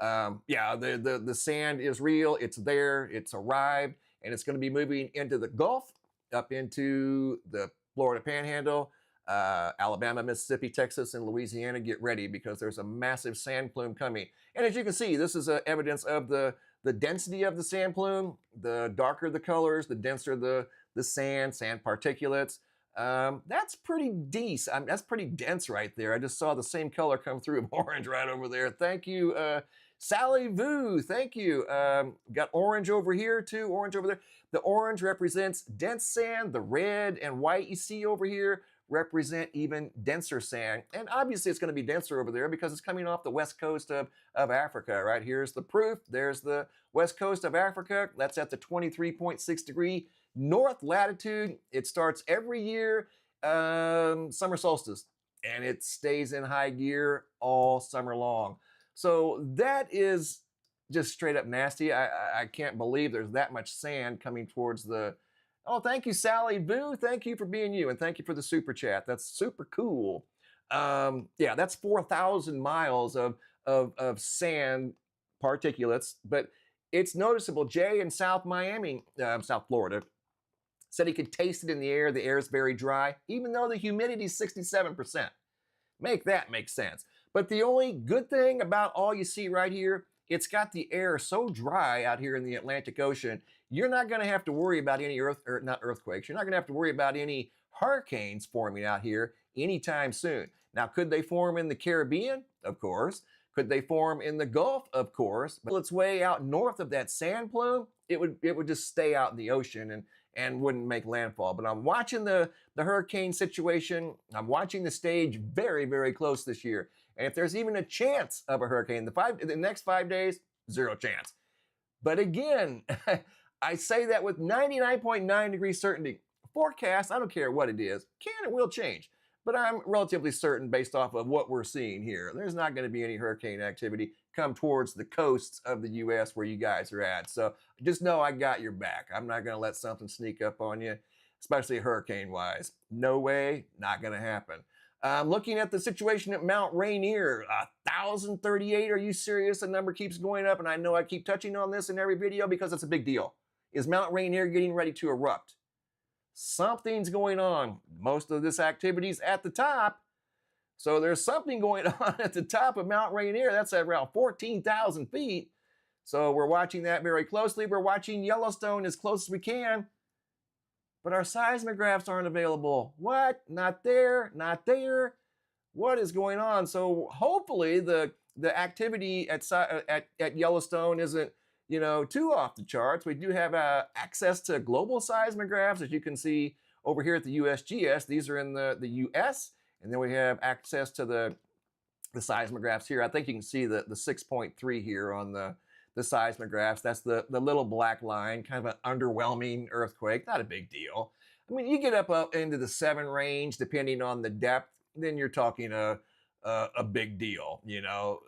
Yeah, the sand is real. It's there. It's arrived. And it's going to be moving into the Gulf, up into the Florida Panhandle, Alabama, Mississippi, Texas, and Louisiana. Get ready because there's a massive sand plume coming. And as you can see, this is evidence of the density of the sand plume. The darker the colors, the denser the sand particulates. That's pretty decent. That's pretty dense right there. I just saw the same color come through of orange right over there. Thank you, Sally Vu. Thank you. Got orange over here too, orange over there. The orange represents dense sand. The red and white you see over here represent even denser sand. And obviously it's going to be denser over there because it's coming off the west coast of Africa, right? Here's the proof. There's the west coast of Africa. That's at the 23.6 degree north latitude. It starts every year, summer solstice, and it stays in high gear all summer long. So that is just straight up nasty. I can't believe there's that much sand coming towards the... Oh, thank you, Sally Boo. Thank you for being you, and thank you for the super chat. That's super cool. Yeah, that's 4,000 miles of sand particulates, but it's noticeable. Jay in South Miami, South Florida, said he could taste it in the air. The air is very dry, even though the humidity is 67%. Make that make sense. But the only good thing about all you see right here, it's got the air so dry out here in the Atlantic Ocean, you're not going to have to worry about any not earthquakes. You're not going to have to worry about any hurricanes forming out here anytime soon. Now, could they form in the Caribbean? Of course. Could they form in the Gulf? Of course. But it's way out north of that sand plume, it would just stay out in the ocean and wouldn't make landfall. But I'm watching the hurricane situation. I'm watching the stage very, very close this year. And if there's even a chance of a hurricane, the next 5 days, zero chance. But again, I say that with 99.9% certainty. Forecast, I don't care what it is, can and will change. But I'm relatively certain based off of what we're seeing here. There's not going to be any hurricane activity come towards the coasts of the U.S. where you guys are at. So just know I got your back. I'm not going to let something sneak up on you, especially hurricane-wise. No way, not going to happen. Looking at the situation at mountRainier, 1,038. Are you serious? The number keeps going up, and I know I keep touching on this in every video because it's a big deal. Is mountRainier getting ready to erupt? Something's going on. Most of this activity is at the top. So there's something going on at the top of mountRainier. That's at around 14,000 feet. So we're watching that very closely. We're watching Yellowstone as close as we can. But our seismographs aren't available. What? Not there, not there. What is going on? So hopefully the activity at Yellowstone isn't, you know, too off the charts. We do have access to global seismographs, as you can see over here at the USGS. These are in the US, and then we have access to the seismographs here. I think you can see the 6.3 here on the seismographs. That's the little black line, kind of an underwhelming earthquake. Not a big deal. I mean, you get up into the 7 range, depending on the depth, then you're talking a big deal, you know.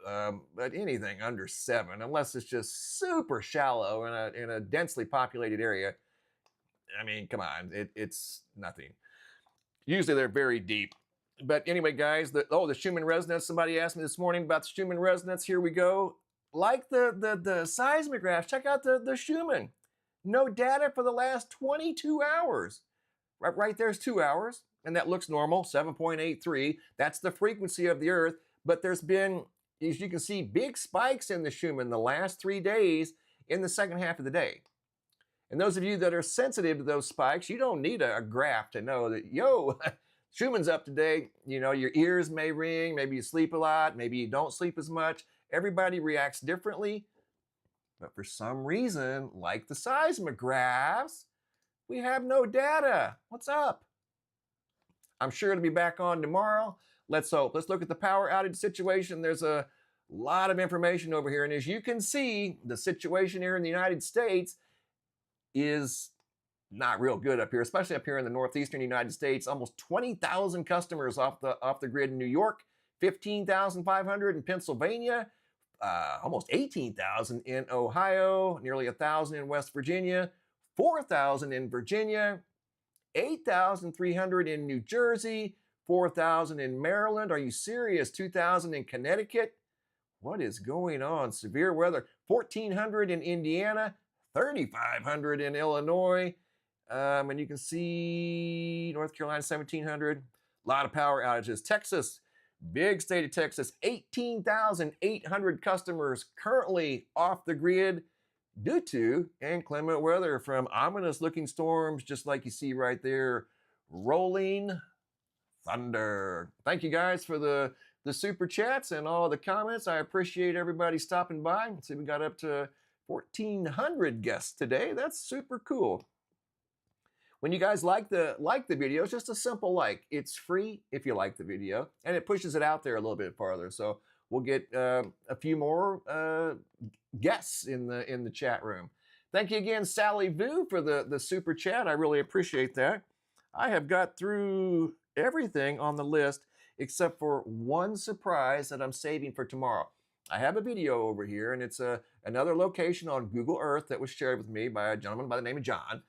But anything under 7, unless it's just super shallow in a densely populated area, I mean, come on, it's nothing. Usually they're very deep. But anyway, guys, the Schumann resonance. Somebody asked me this morning about the Schumann resonance. Here we go. Like the seismographs, check out the Schumann. No data for the last 22 hours. Right there's 2 hours. And that looks normal, 7.83. That's the frequency of the Earth. But there's been, as you can see, big spikes in the Schumann the last 3 days in the second half of the day. And those of you that are sensitive to those spikes, you don't need a graph to know that, yo, Schumann's up today. You know, your ears may ring, maybe you sleep a lot, maybe you don't sleep as much. Everybody reacts differently. But for some reason, like the seismographs, we have no data. What's up? I'm sure it'll be back on tomorrow. Let's hope. Let's look at the power outage situation. There's a lot of information over here. And as you can see, the situation here in the United States is not real good up here, especially up here in the northeastern United States. Almost 20,000 customers off the grid in New York, 15,500 in Pennsylvania, almost 18,000 in Ohio, nearly 1,000 in West Virginia, 4,000 in Virginia, 8,300 in New Jersey, 4,000 in Maryland. Are you serious? 2,000 in Connecticut. What is going on? Severe weather. 1,400 in Indiana, 3,500 in Illinois. And you can see North Carolina, 1,700. A lot of power outages. Texas, big state of Texas, 18,800 customers currently off the grid due to inclement weather, from ominous looking storms, just like you see right there, rolling thunder. Thank you guys for the super chats and all the comments. I appreciate everybody stopping by. See, we got up to 1,400 guests today. That's super cool. When you guys like the video, it's just a simple like. It's free if you like the video, and it pushes it out there a little bit farther. So we'll get a few more guests in the chat room. Thank you again, Sally Vu, for the super chat. I really appreciate that. I have got through everything on the list except for one surprise that I'm saving for tomorrow. I have a video over here, and it's another location on Google Earth that was shared with me by a gentleman by the name of John.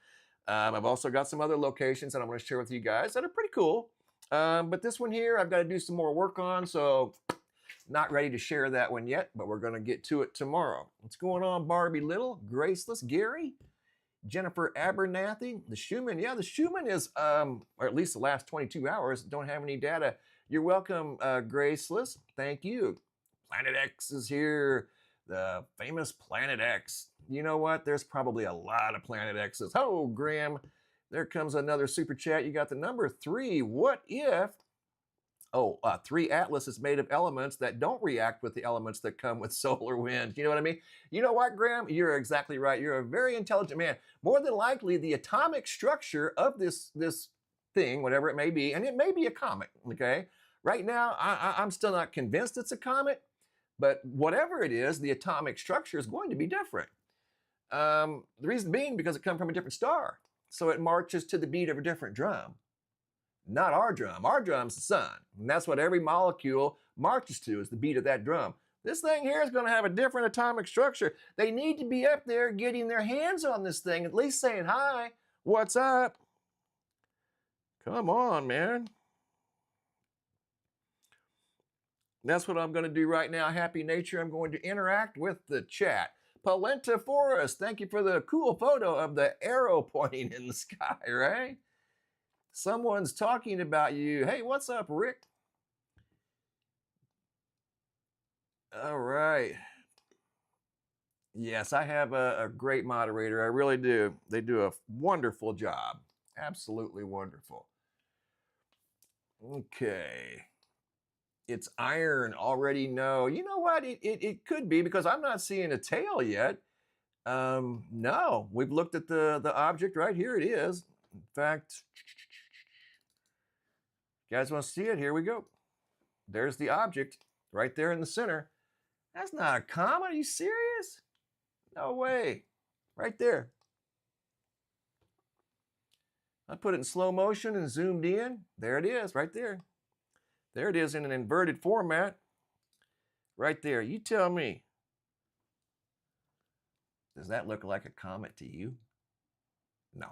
I've also got some other locations that I'm going to share with you guys that are pretty cool. But this one here, I've got to do some more work on, so Not ready to share that one yet, but we're going to get to it tomorrow. What's going on, Barbie Little, Graceless, Gary, Jennifer Abernathy, the Schumann? Yeah, the Schumann is, or at least the last 22 hours, don't have any data. You're welcome, Graceless. Thank you. Planet X is here. The famous Planet X. You know what? There's probably a lot of Planet X's. Oh, Graham, there comes another super chat. You got the number 3. What if 3 Atlas is made of elements that don't react with the elements that come with solar wind? You know what I mean? You know what, Graham? You're exactly right. You're a very intelligent man. More than likely, the atomic structure of this thing, whatever it may be, and it may be a comet, okay? Right now, I'm still not convinced it's a comet, but whatever it is, the atomic structure is going to be different. The reason being because it comes from a different star. So it marches to the beat of a different drum. Not our drum. Our drum's the sun. And that's what every molecule marches to, is the beat of that drum. This thing here is going to have a different atomic structure. They need to be up there getting their hands on this thing, at least saying, hi, what's up? Come on, man. That's what I'm going to do right now. Happy Nature. I'm going to interact with the chat. Polenta Forest, thank you for the cool photo of the arrow pointing in the sky, right? Someone's talking about you. Hey, what's up, Rick? All right. Yes, I have a great moderator. I really do. They do a wonderful job. Absolutely wonderful. Okay. It's iron already. No, you know what? It could be, because I'm not seeing a tail yet. No, we've looked at the object right here. It is. In fact, you guys want to see it? Here we go. There's the object right there in the center. That's not a comet. Are you serious? No way. Right there. I put it in slow motion and zoomed in. There it is, right there. There it is in an inverted format. Right there. You tell me. Does that look like a comet to you? No.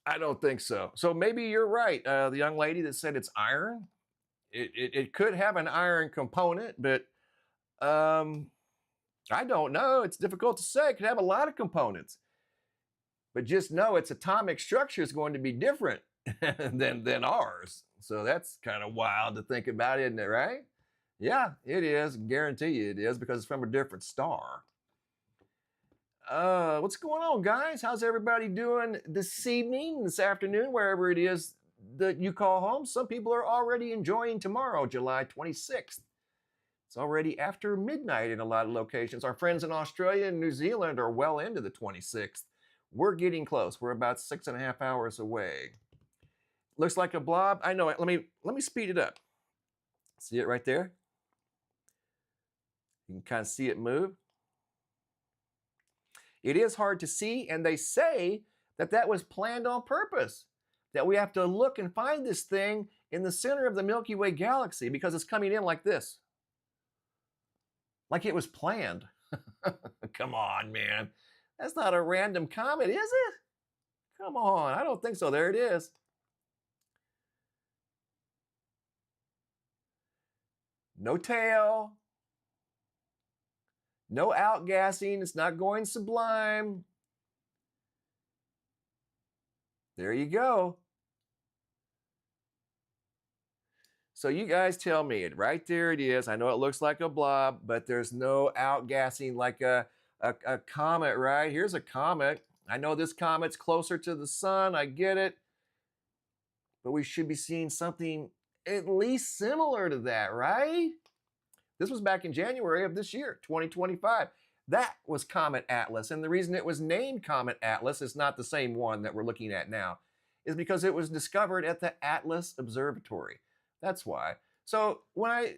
I don't think so. So maybe you're right. The young lady that said it's iron. It could have an iron component, but I don't know. It's difficult to say. It could have a lot of components. But just know its atomic structure is going to be different than ours. So that's kind of wild to think about, isn't it, right? Yeah, it is. Guarantee you it is, because it's from a different star. What's going on, guys? How's everybody doing this evening, this afternoon, wherever it is that you call home? Some people are already enjoying tomorrow, July 26th. It's already after midnight in a lot of locations. Our friends in Australia and New Zealand are well into the 26th. We're getting close. We're about 6.5 hours away. Looks like a blob. I know it. Let me speed it up. See it right there? You can kind of see it move. It is hard to see, and they say that that was planned on purpose, that we have to look and find this thing in the center of the Milky Way galaxy, because it's coming in like this. Like it was planned. Come on, man. That's not a random comet, is it? Come on, I don't think so. There it is. No tail. No outgassing. It's not going sublime. There you go. So you guys tell me, right there it is. I know it looks like a blob, but there's no outgassing like a comet, right? Here's a comet. I know this comet's closer to the sun. I get it. But we should be seeing something at least similar to that, right? This was back in January of this year, 2025. That was Comet Atlas. And the reason it was named Comet Atlas is not the same one that we're looking at now, is because it was discovered at the Atlas Observatory. That's why. So when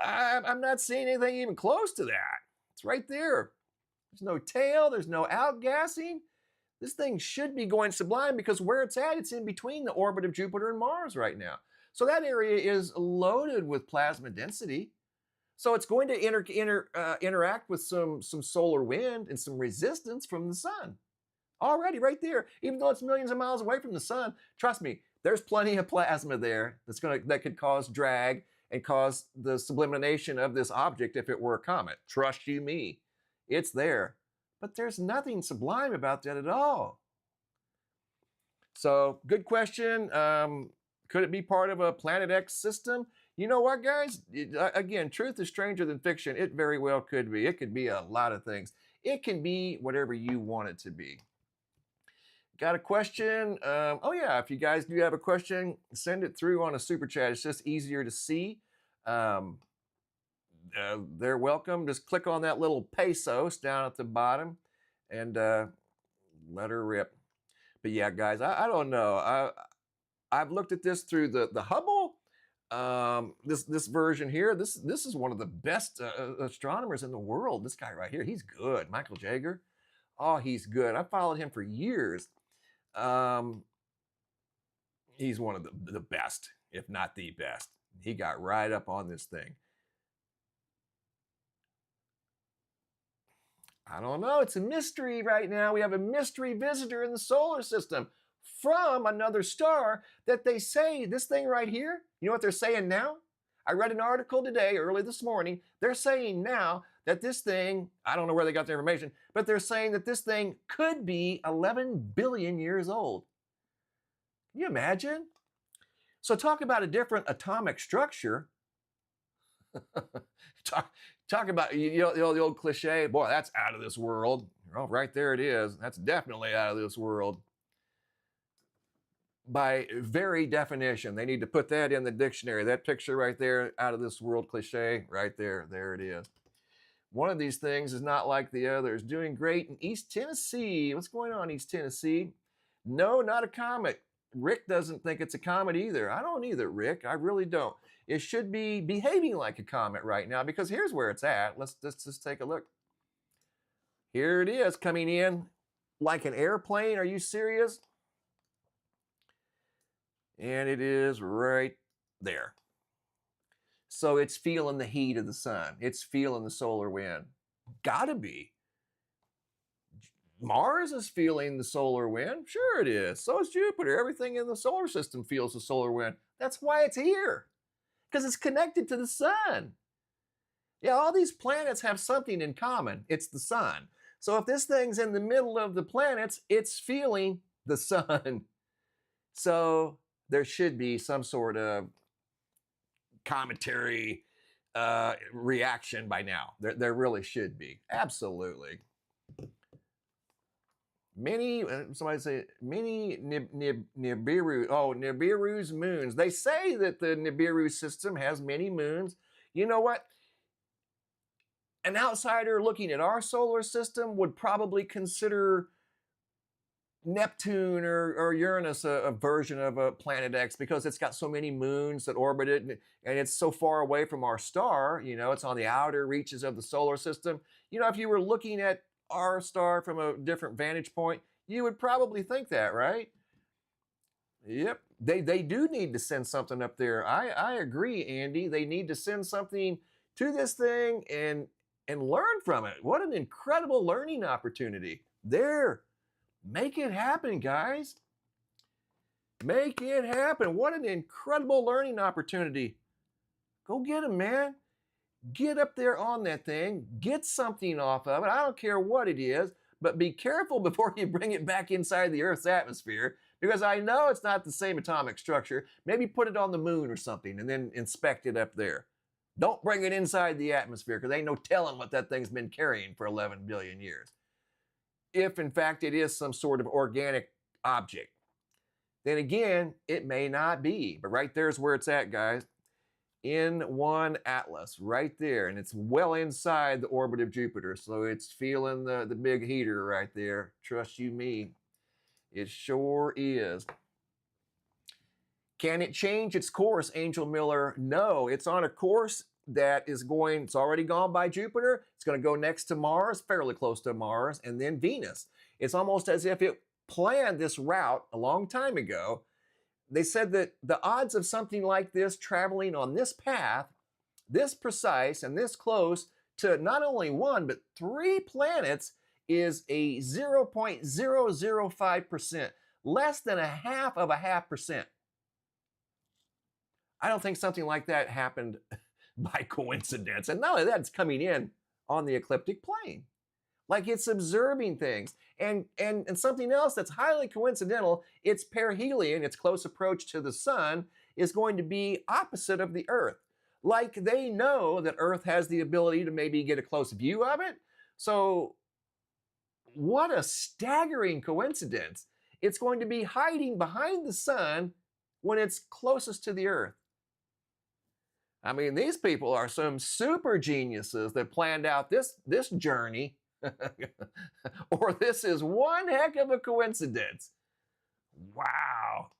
I'm not seeing anything even close to that. It's right there. There's no tail. There's no outgassing. This thing should be going sublime, because where it's at, it's in between the orbit of Jupiter and Mars right now. So that area is loaded with plasma density. So it's going to interact with some solar wind and some resistance from the sun. Already right there, even though it's millions of miles away from the sun, trust me, there's plenty of plasma there that could cause drag and cause the sublimination of this object if it were a comet. Trust you me, it's there. But there's nothing sublime about that at all. So, good question. Could it be part of a Planet X system? You know what, guys? Again, truth is stranger than fiction. It very well could be. It could be a lot of things. It can be whatever you want it to be. Got a question? Oh yeah, if you guys do have a question, send it through on a super chat. It's just easier to see. They're welcome. Just click on that little pesos down at the bottom and let her rip. But yeah, guys, I don't know. I've looked at this through the Hubble. This version here. This is one of the best astronomers in the world. This guy right here, he's good. Michael Jager. Oh, he's good. I followed him for years. He's one of the best, if not the best. He got right up on this thing. I don't know. It's a mystery right now. We have a mystery visitor in the solar system from another star that they say, this thing right here, you know what they're saying now? I read an article today, early this morning. They're saying now that this thing, I don't know where they got their information, but they're saying that this thing could be 11 billion years old. Can you imagine? So talk about a different atomic structure. Talk about the old cliche, boy, that's out of this world. Oh, right there it is. That's definitely out of this world. By very definition, they need to put that in the dictionary. That picture right there, out of this world cliche, right there, there it is. One of these things is not like the others. Doing great in East Tennessee. What's going on, East Tennessee? No, not a comet. Rick doesn't think it's a comet either. I don't either, Rick. I really don't. It should be behaving like a comet right now because here's where it's at. Let's just take a look. Here it is coming in like an airplane. Are you serious? And it is right there. So it's feeling the heat of the sun. It's feeling the solar wind. Gotta be. Mars is feeling the solar wind. Sure it is. So is Jupiter. Everything in the solar system feels the solar wind. That's why it's here. Because it's connected to the sun. Yeah, all these planets have something in common. It's the sun. So if this thing's in the middle of the planets, it's feeling the sun. So there should be some sort of cometary reaction by now. There really should be. Absolutely. Many, somebody say, many Nibiru's moons. They say that the Nibiru system has many moons. You know what? An outsider looking at our solar system would probably consider Neptune or Uranus a version of a Planet X because it's got so many moons that orbit it and it's so far away from our star. You know, it's on the outer reaches of the solar system. You know, if you were looking at our star from a different vantage point, you would probably think that, right? Yep, they do need to send something up there. I agree, Andy. They need to send something to this thing and learn from it. What an incredible learning opportunity. There. Make it happen, guys. Make it happen. What an incredible learning opportunity. Go get them, man. Get up there on that thing. Get something off of it. I don't care what it is, but be careful before you bring it back inside the Earth's atmosphere because I know it's not the same atomic structure. Maybe put it on the moon or something and then inspect it up there. Don't bring it inside the atmosphere because ain't no telling what that thing's been carrying for 11 billion years. If in fact it is some sort of organic object, then again, it may not be. But right there's where it's at, guys. N1 Atlas, right there. And it's well inside the orbit of Jupiter. So it's feeling the big heater right there. Trust you me. It sure is. Can it change its course, Angel Miller? No, it's on a course that is going, it's already gone by Jupiter. It's going to go next to Mars, fairly close to Mars, and then Venus. It's almost as if it planned this route a long time ago. They said that the odds of something like this traveling on this path, this precise and this close to not only one, but 3 planets is a 0.005%, less than a half of a half percent. I don't think something like that happened by coincidence. And not only that, it's coming in on the ecliptic plane. Like it's observing things. And something else that's highly coincidental, its perihelion, its close approach to the sun, is going to be opposite of the Earth. Like they know that Earth has the ability to maybe get a close view of it. So what a staggering coincidence. It's going to be hiding behind the sun when it's closest to the Earth. I mean, these people are some super geniuses that planned out this journey. Or this is one heck of a coincidence. Wow.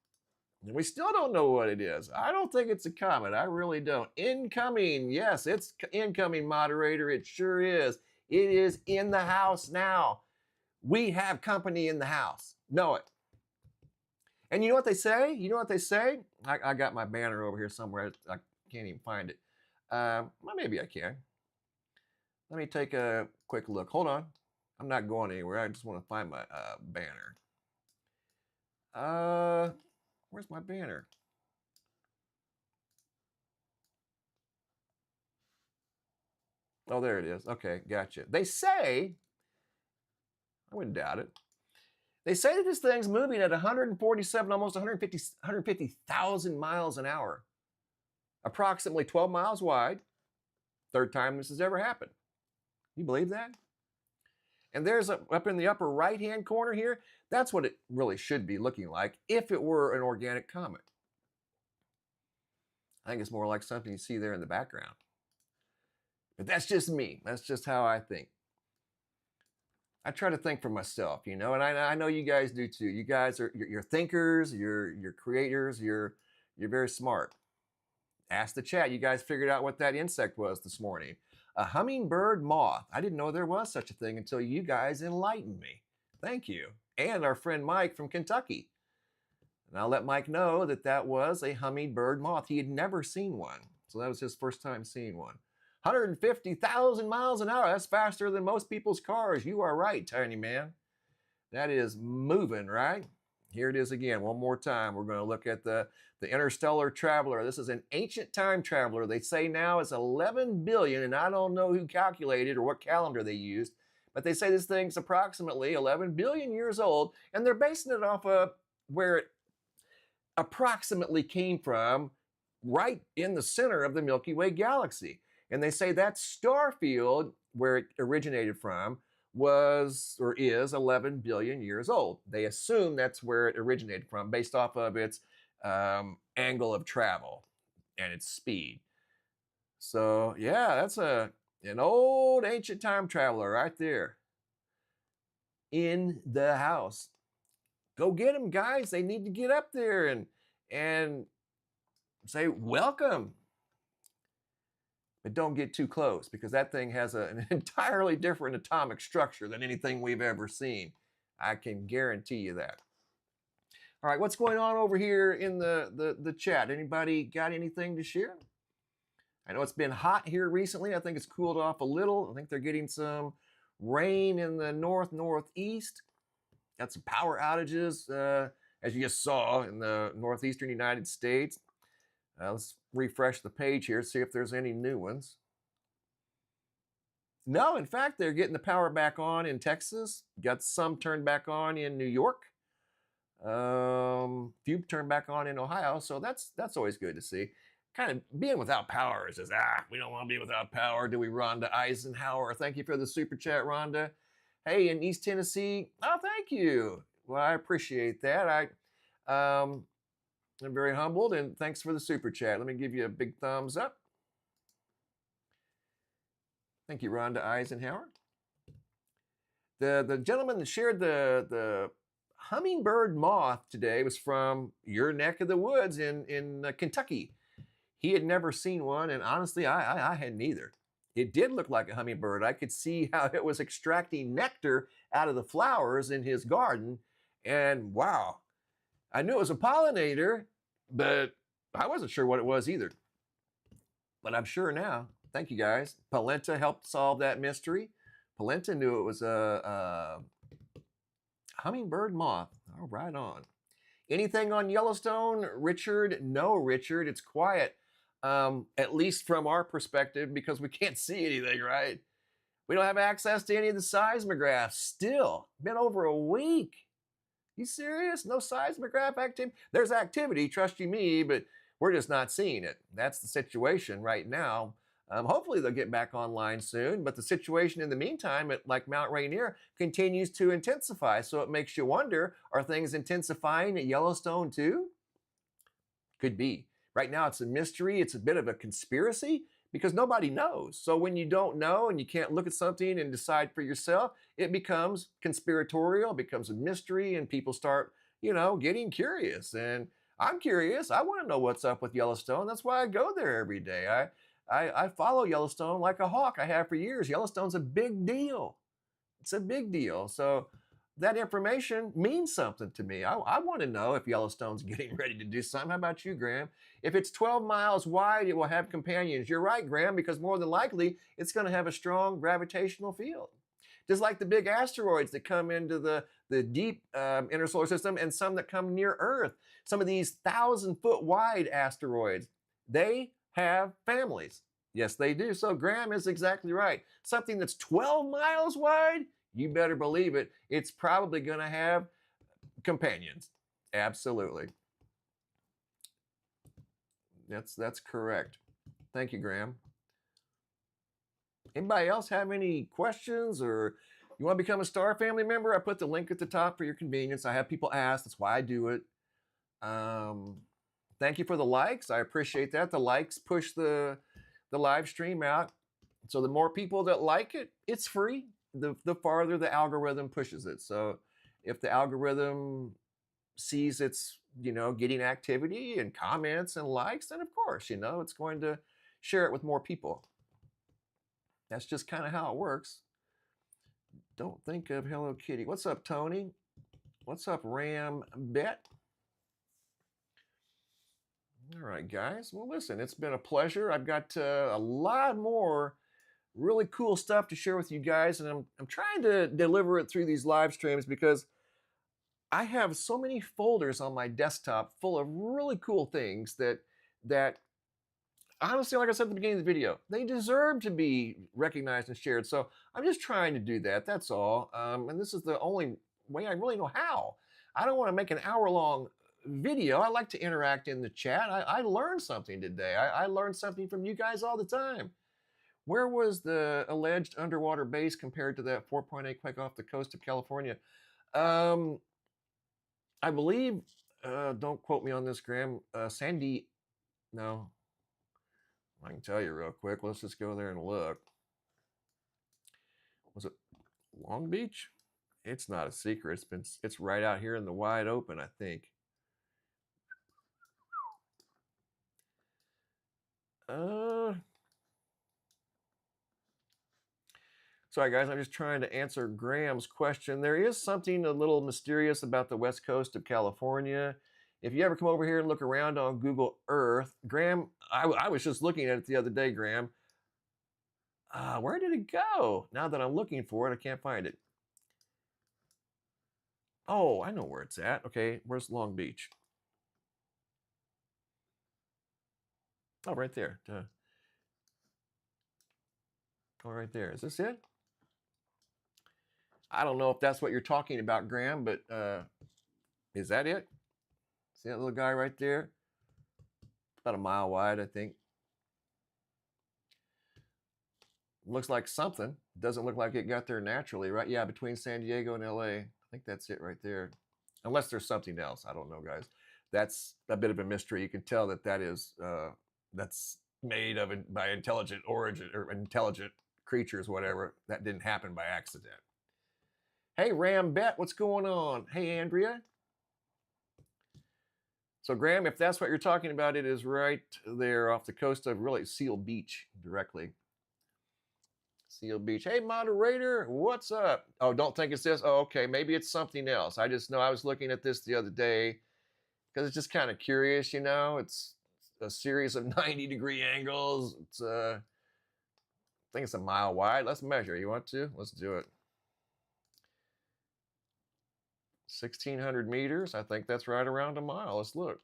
And we still don't know what it is. I don't think it's a comet. I really don't. Incoming. Yes, it's incoming, moderator. It sure is. It is in the house now. We have company in the house. Know it. And you know what they say? You know what they say? I got my banner over here somewhere. I can't even find it. Well, maybe I can. Let me take a quick look. Hold on. I'm not going anywhere. I just want to find my banner. Where's my banner? Oh, there it is. Okay, gotcha. They say, I wouldn't doubt it. They say that this thing's moving at 147, almost 150,000 miles an hour. Approximately 12 miles wide. Third time this has ever happened. You believe that? And there's up in the upper right-hand corner here, that's what it really should be looking like if it were an organic comet. I think it's more like something you see there in the background. But that's just me. That's just how I think. I try to think for myself, you know, and I know you guys do too. You guys are you're thinkers, you're creators, you're very smart. Ask the chat. You guys figured out what that insect was this morning. A hummingbird moth. I didn't know there was such a thing until you guys enlightened me. Thank you. And our friend Mike from Kentucky. And I'll let Mike know that that was a hummingbird moth. He had never seen one. So that was his first time seeing one. 150,000 miles an hour. That's faster than most people's cars. You are right, Tiny Man. That is moving, right? Here it is again, one more time. We're going to look at the Interstellar Traveler. This is an ancient time traveler. They say now it's 11 billion, and I don't know who calculated or what calendar they used, but they say this thing's approximately 11 billion years old, and they're basing it off of where it approximately came from, right in the center of the Milky Way galaxy. And they say that star field where it originated from was or is 11 billion years old. They assume that's where it originated from based off of its angle of travel and its speed. So yeah, that's an old ancient time traveler right there in the house. Go get them, guys. They need to get up there and say welcome. But don't get too close because that thing has an entirely different atomic structure than anything we've ever seen. I can guarantee you that. All right, what's going on over here in the chat? Anybody got anything to share? I know it's been hot here recently. I think it's cooled off a little. I think they're getting some rain in the northeast. Got some power outages, as you just saw in the northeastern United States. Let's refresh the page here, see if there's any new ones. No, in fact, they're getting the power back on in Texas. Got some turned back on in New York. Few turned back on in Ohio, so that's always good to see. Kind of being without power is just, we don't want to be without power, do we, Rhonda Eisenhower? Thank you for the super chat, Rhonda. Hey, in East Tennessee, oh, thank you. Well, I appreciate that. I'm very humbled, and thanks for the super chat. Let me give you a big thumbs up. Thank you, Rhonda Eisenhower. The gentleman that shared the hummingbird moth today was from your neck of the woods in Kentucky. He had never seen one, and honestly, I hadn't either. It did look like a hummingbird. I could see how it was extracting nectar out of the flowers in his garden, and wow. I knew it was a pollinator, but I wasn't sure what it was either. But I'm sure now. Thank you, guys. Polenta helped solve that mystery. Polenta knew it was a hummingbird moth. Oh, right on. Anything on Yellowstone, Richard? No, Richard, it's quiet. At least from our perspective, because we can't see anything, right? We don't have access to any of the seismographs. Still, been over a week. You serious? No seismograph activity? There's activity, trust you me, but we're just not seeing it. That's the situation right now. Hopefully they'll get back online soon, but the situation in the meantime at like mountRainier continues to intensify. So it makes you wonder, are things intensifying at Yellowstone too? Could be. Right now it's a mystery. It's a bit of a conspiracy because nobody knows. So when you don't know and you can't look at something and decide for yourself, it becomes conspiratorial, becomes a mystery, and people start, getting curious. And I'm curious. I want to know what's up with Yellowstone. That's why I go there every day. I follow Yellowstone like a hawk. I have for years. Yellowstone's a big deal. It's a big deal. So that information means something to me. I want to know if Yellowstone's getting ready to do something. How about you, Graham? If it's 12 miles wide, it will have companions. You're right, Graham, because more than likely, it's going to have a strong gravitational field. Just like the big asteroids that come into the deep inner solar system and some that come near Earth. Some of these 1,000-foot wide asteroids, they have families. Yes, they do. So Graham is exactly right. Something that's 12 miles wide, you better believe it. It's probably going to have companions. Absolutely. That's correct. Thank you, Graham. Anybody else have any questions, or you want to become a Star Family member? I put the link at the top for your convenience. I have people ask. That's why I do it. Thank you for the likes. I appreciate that. The likes push the live stream out. So the more people that like it, it's free. The farther the algorithm pushes it. So if the algorithm sees it's, getting activity and comments and likes, then of course, it's going to share it with more people. That's just kind of how it works. Don't think of Hello Kitty. What's up, Tony? What's up, Ram Bet? All right, guys. Well, listen, it's been a pleasure. I've got a lot more really cool stuff to share with you guys, and I'm trying to deliver it through these live streams because I have so many folders on my desktop full of really cool things that honestly, like I said at the beginning of the video, they deserve to be recognized and shared. So I'm just trying to do that. That's all. And this is the only way I really know how. I don't want to make an hour-long video. I like to interact in the chat. I learned something today. I learned something from you guys all the time. Where was the alleged underwater base compared to that 4.8 quake off the coast of California? I believe, don't quote me on this, Graham, no, I can tell you real quick. Let's just go there and look. Was it Long Beach? It's not a secret. It's right out here in the wide open, I think. Sorry, guys, I'm just trying to answer Graham's question. There is something a little mysterious about the west coast of California. If you ever come over here and look around on Google Earth, Graham, I was just looking at it the other day, Graham. Where did it go? Now that I'm looking for it, I can't find it. Oh, I know where it's at. Okay, where's Long Beach? Oh, right there. Oh, right there. Is this it? I don't know if that's what you're talking about, Graham, but is that it? See that little guy right there? About a mile wide, I think. Looks like something. Doesn't look like it got there naturally, right? Yeah, between San Diego and LA. I think that's it right there. Unless there's something else. I don't know, guys. That's a bit of a mystery. You can tell that is that's made of by intelligent origin or intelligent creatures, whatever. That didn't happen by accident. Hey, Ram Bet, what's going on? Hey, Andrea. So, Graham, if that's what you're talking about, it is right there off the coast of really Seal Beach directly. Seal Beach. Hey, moderator, what's up? Oh, don't think it's this. Oh, okay, maybe it's something else. I just know I was looking at this the other day because it's just kind of curious, It's a series of 90-degree angles. It's I think it's a mile wide. Let's measure. You want to? Let's do it. 1,600 meters. I think that's right around a mile. Let's look.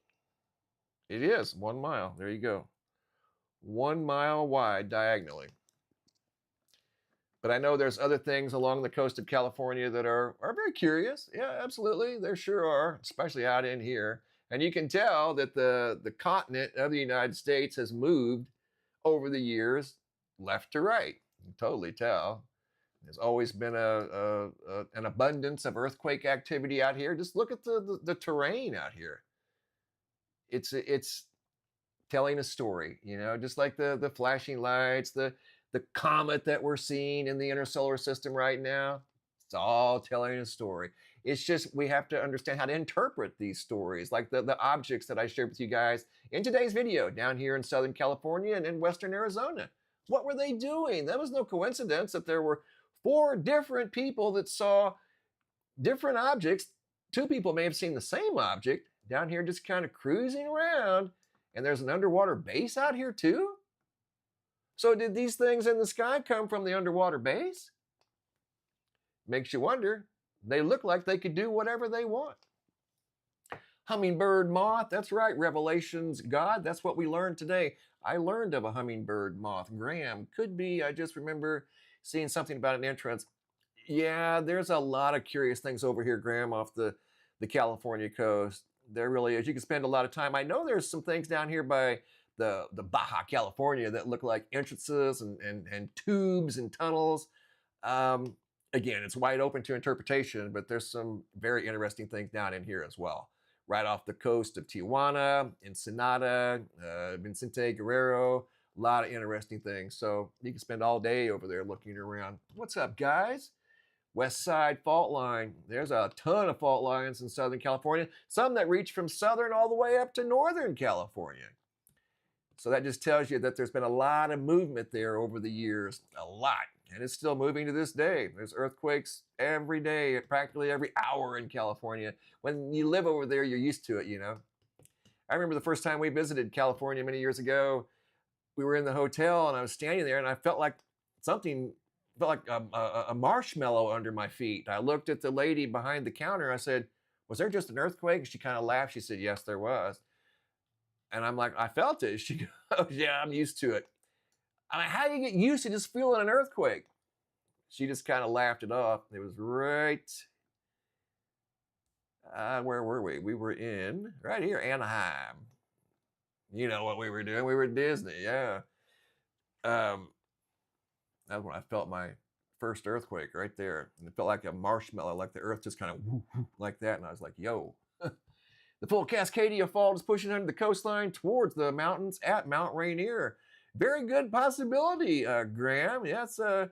It is 1 mile. There you go. 1 mile wide diagonally. But I know there's other things along the coast of California that are very curious. Yeah, absolutely. There sure are, especially out in here. And you can tell that the continent of the United States has moved over the years left to right. You can totally tell. There's always been an abundance of earthquake activity out here. Just look at the terrain out here. It's telling a story, you know, just like the flashing lights, the comet that we're seeing in the interstellar system right now. It's all telling a story. It's just we have to understand how to interpret these stories, like the objects that I shared with you guys in today's video down here in Southern California and in Western Arizona. What were they doing? That was no coincidence that there were 4 different people that saw different objects. 2 people may have seen the same object down here just kind of cruising around, and there's an underwater base out here too? So did these things in the sky come from the underwater base? Makes you wonder. They look like they could do whatever they want. Hummingbird moth, that's right, Revelation's God, that's what we learned today. I learned of a hummingbird moth. Graham, could be, I just remember seeing something about an entrance. Yeah, there's a lot of curious things over here, Graham, off the California coast. There really is. You can spend a lot of time. I know there's some things down here by the Baja California that look like entrances and tubes and tunnels. Again, it's wide open to interpretation, but there's some very interesting things down in here as well. Right off the coast of Tijuana, Ensenada, Vicente Guerrero, a lot of interesting things. So you can spend all day over there looking around. What's up, guys? West Side Fault Line. There's a ton of fault lines in Southern California, some that reach from Southern all the way up to Northern California. So that just tells you that there's been a lot of movement there over the years, a lot. And it's still moving to this day. There's earthquakes every day, practically every hour in California. When you live over there, you're used to it, you know. I remember the first time we visited California many years ago, we were in the hotel and I was standing there and I felt like a marshmallow under my feet. I looked at the lady behind the counter. I said, "Was there just an earthquake?" She kind of laughed. She said, "Yes, there was." And I'm like, "I felt it." She goes, "Yeah, I'm used to it." I'm like, "How do you get used to just feeling an earthquake?" She just kind of laughed it off. It was right, where were we? We were right here, Anaheim. You know what we were doing. We were at Disney, yeah. That's when I felt my first earthquake right there. And it felt like a marshmallow, like the earth just kind of whoop, whoop, like that. And I was like, yo. The full Cascadia Fault is pushing under the coastline towards the mountains at Mount Rainier. Very good possibility, Graham. That's a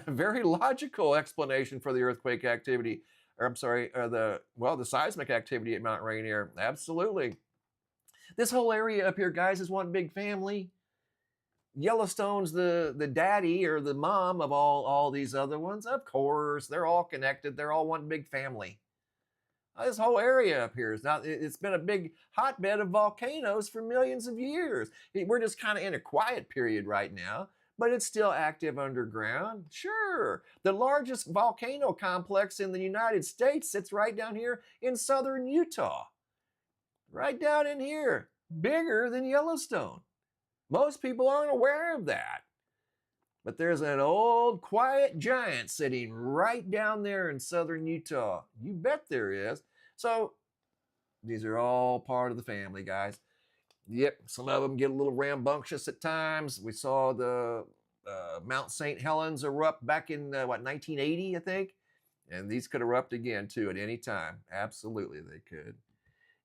very logical explanation for the earthquake activity. Or I'm sorry, the seismic activity at Mount Rainier. Absolutely. This whole area up here, guys, is one big family. Yellowstone's the daddy or the mom of all these other ones. Of course, they're all connected. They're all one big family. This whole area up here is not, it's been a big hotbed of volcanoes for millions of years. We're just kind of in a quiet period right now, but it's still active underground. Sure. The largest volcano complex in the United States sits right down here in southern Utah. Right down in here. Bigger than Yellowstone. Most people aren't aware of that. But there's an old quiet giant sitting right down there in southern Utah. You bet there is. So these are all part of the family, guys. Yep, some of them get a little rambunctious at times. We saw the Mount St. Helens erupt back in, 1980, I think? And these could erupt again, too, at any time. Absolutely, they could.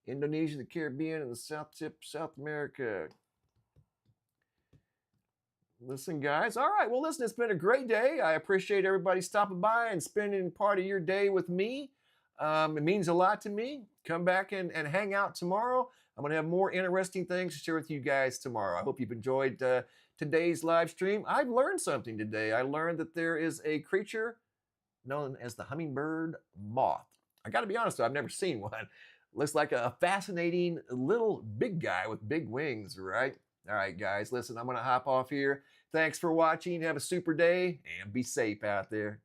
Indonesia, the Caribbean, and the South Tip, South America. Listen, guys. All right. Well, listen, it's been a great day. I appreciate everybody stopping by and spending part of your day with me. It means a lot to me. Come back and hang out tomorrow. I'm going to have more interesting things to share with you guys tomorrow. I hope you've enjoyed today's live stream. I've learned something today. I learned that there is a creature known as the hummingbird moth. I got to be honest, though, I've never seen one. Looks like a fascinating little big guy with big wings, right? All right, guys, listen, I'm going to hop off here. Thanks for watching. Have a super day and be safe out there.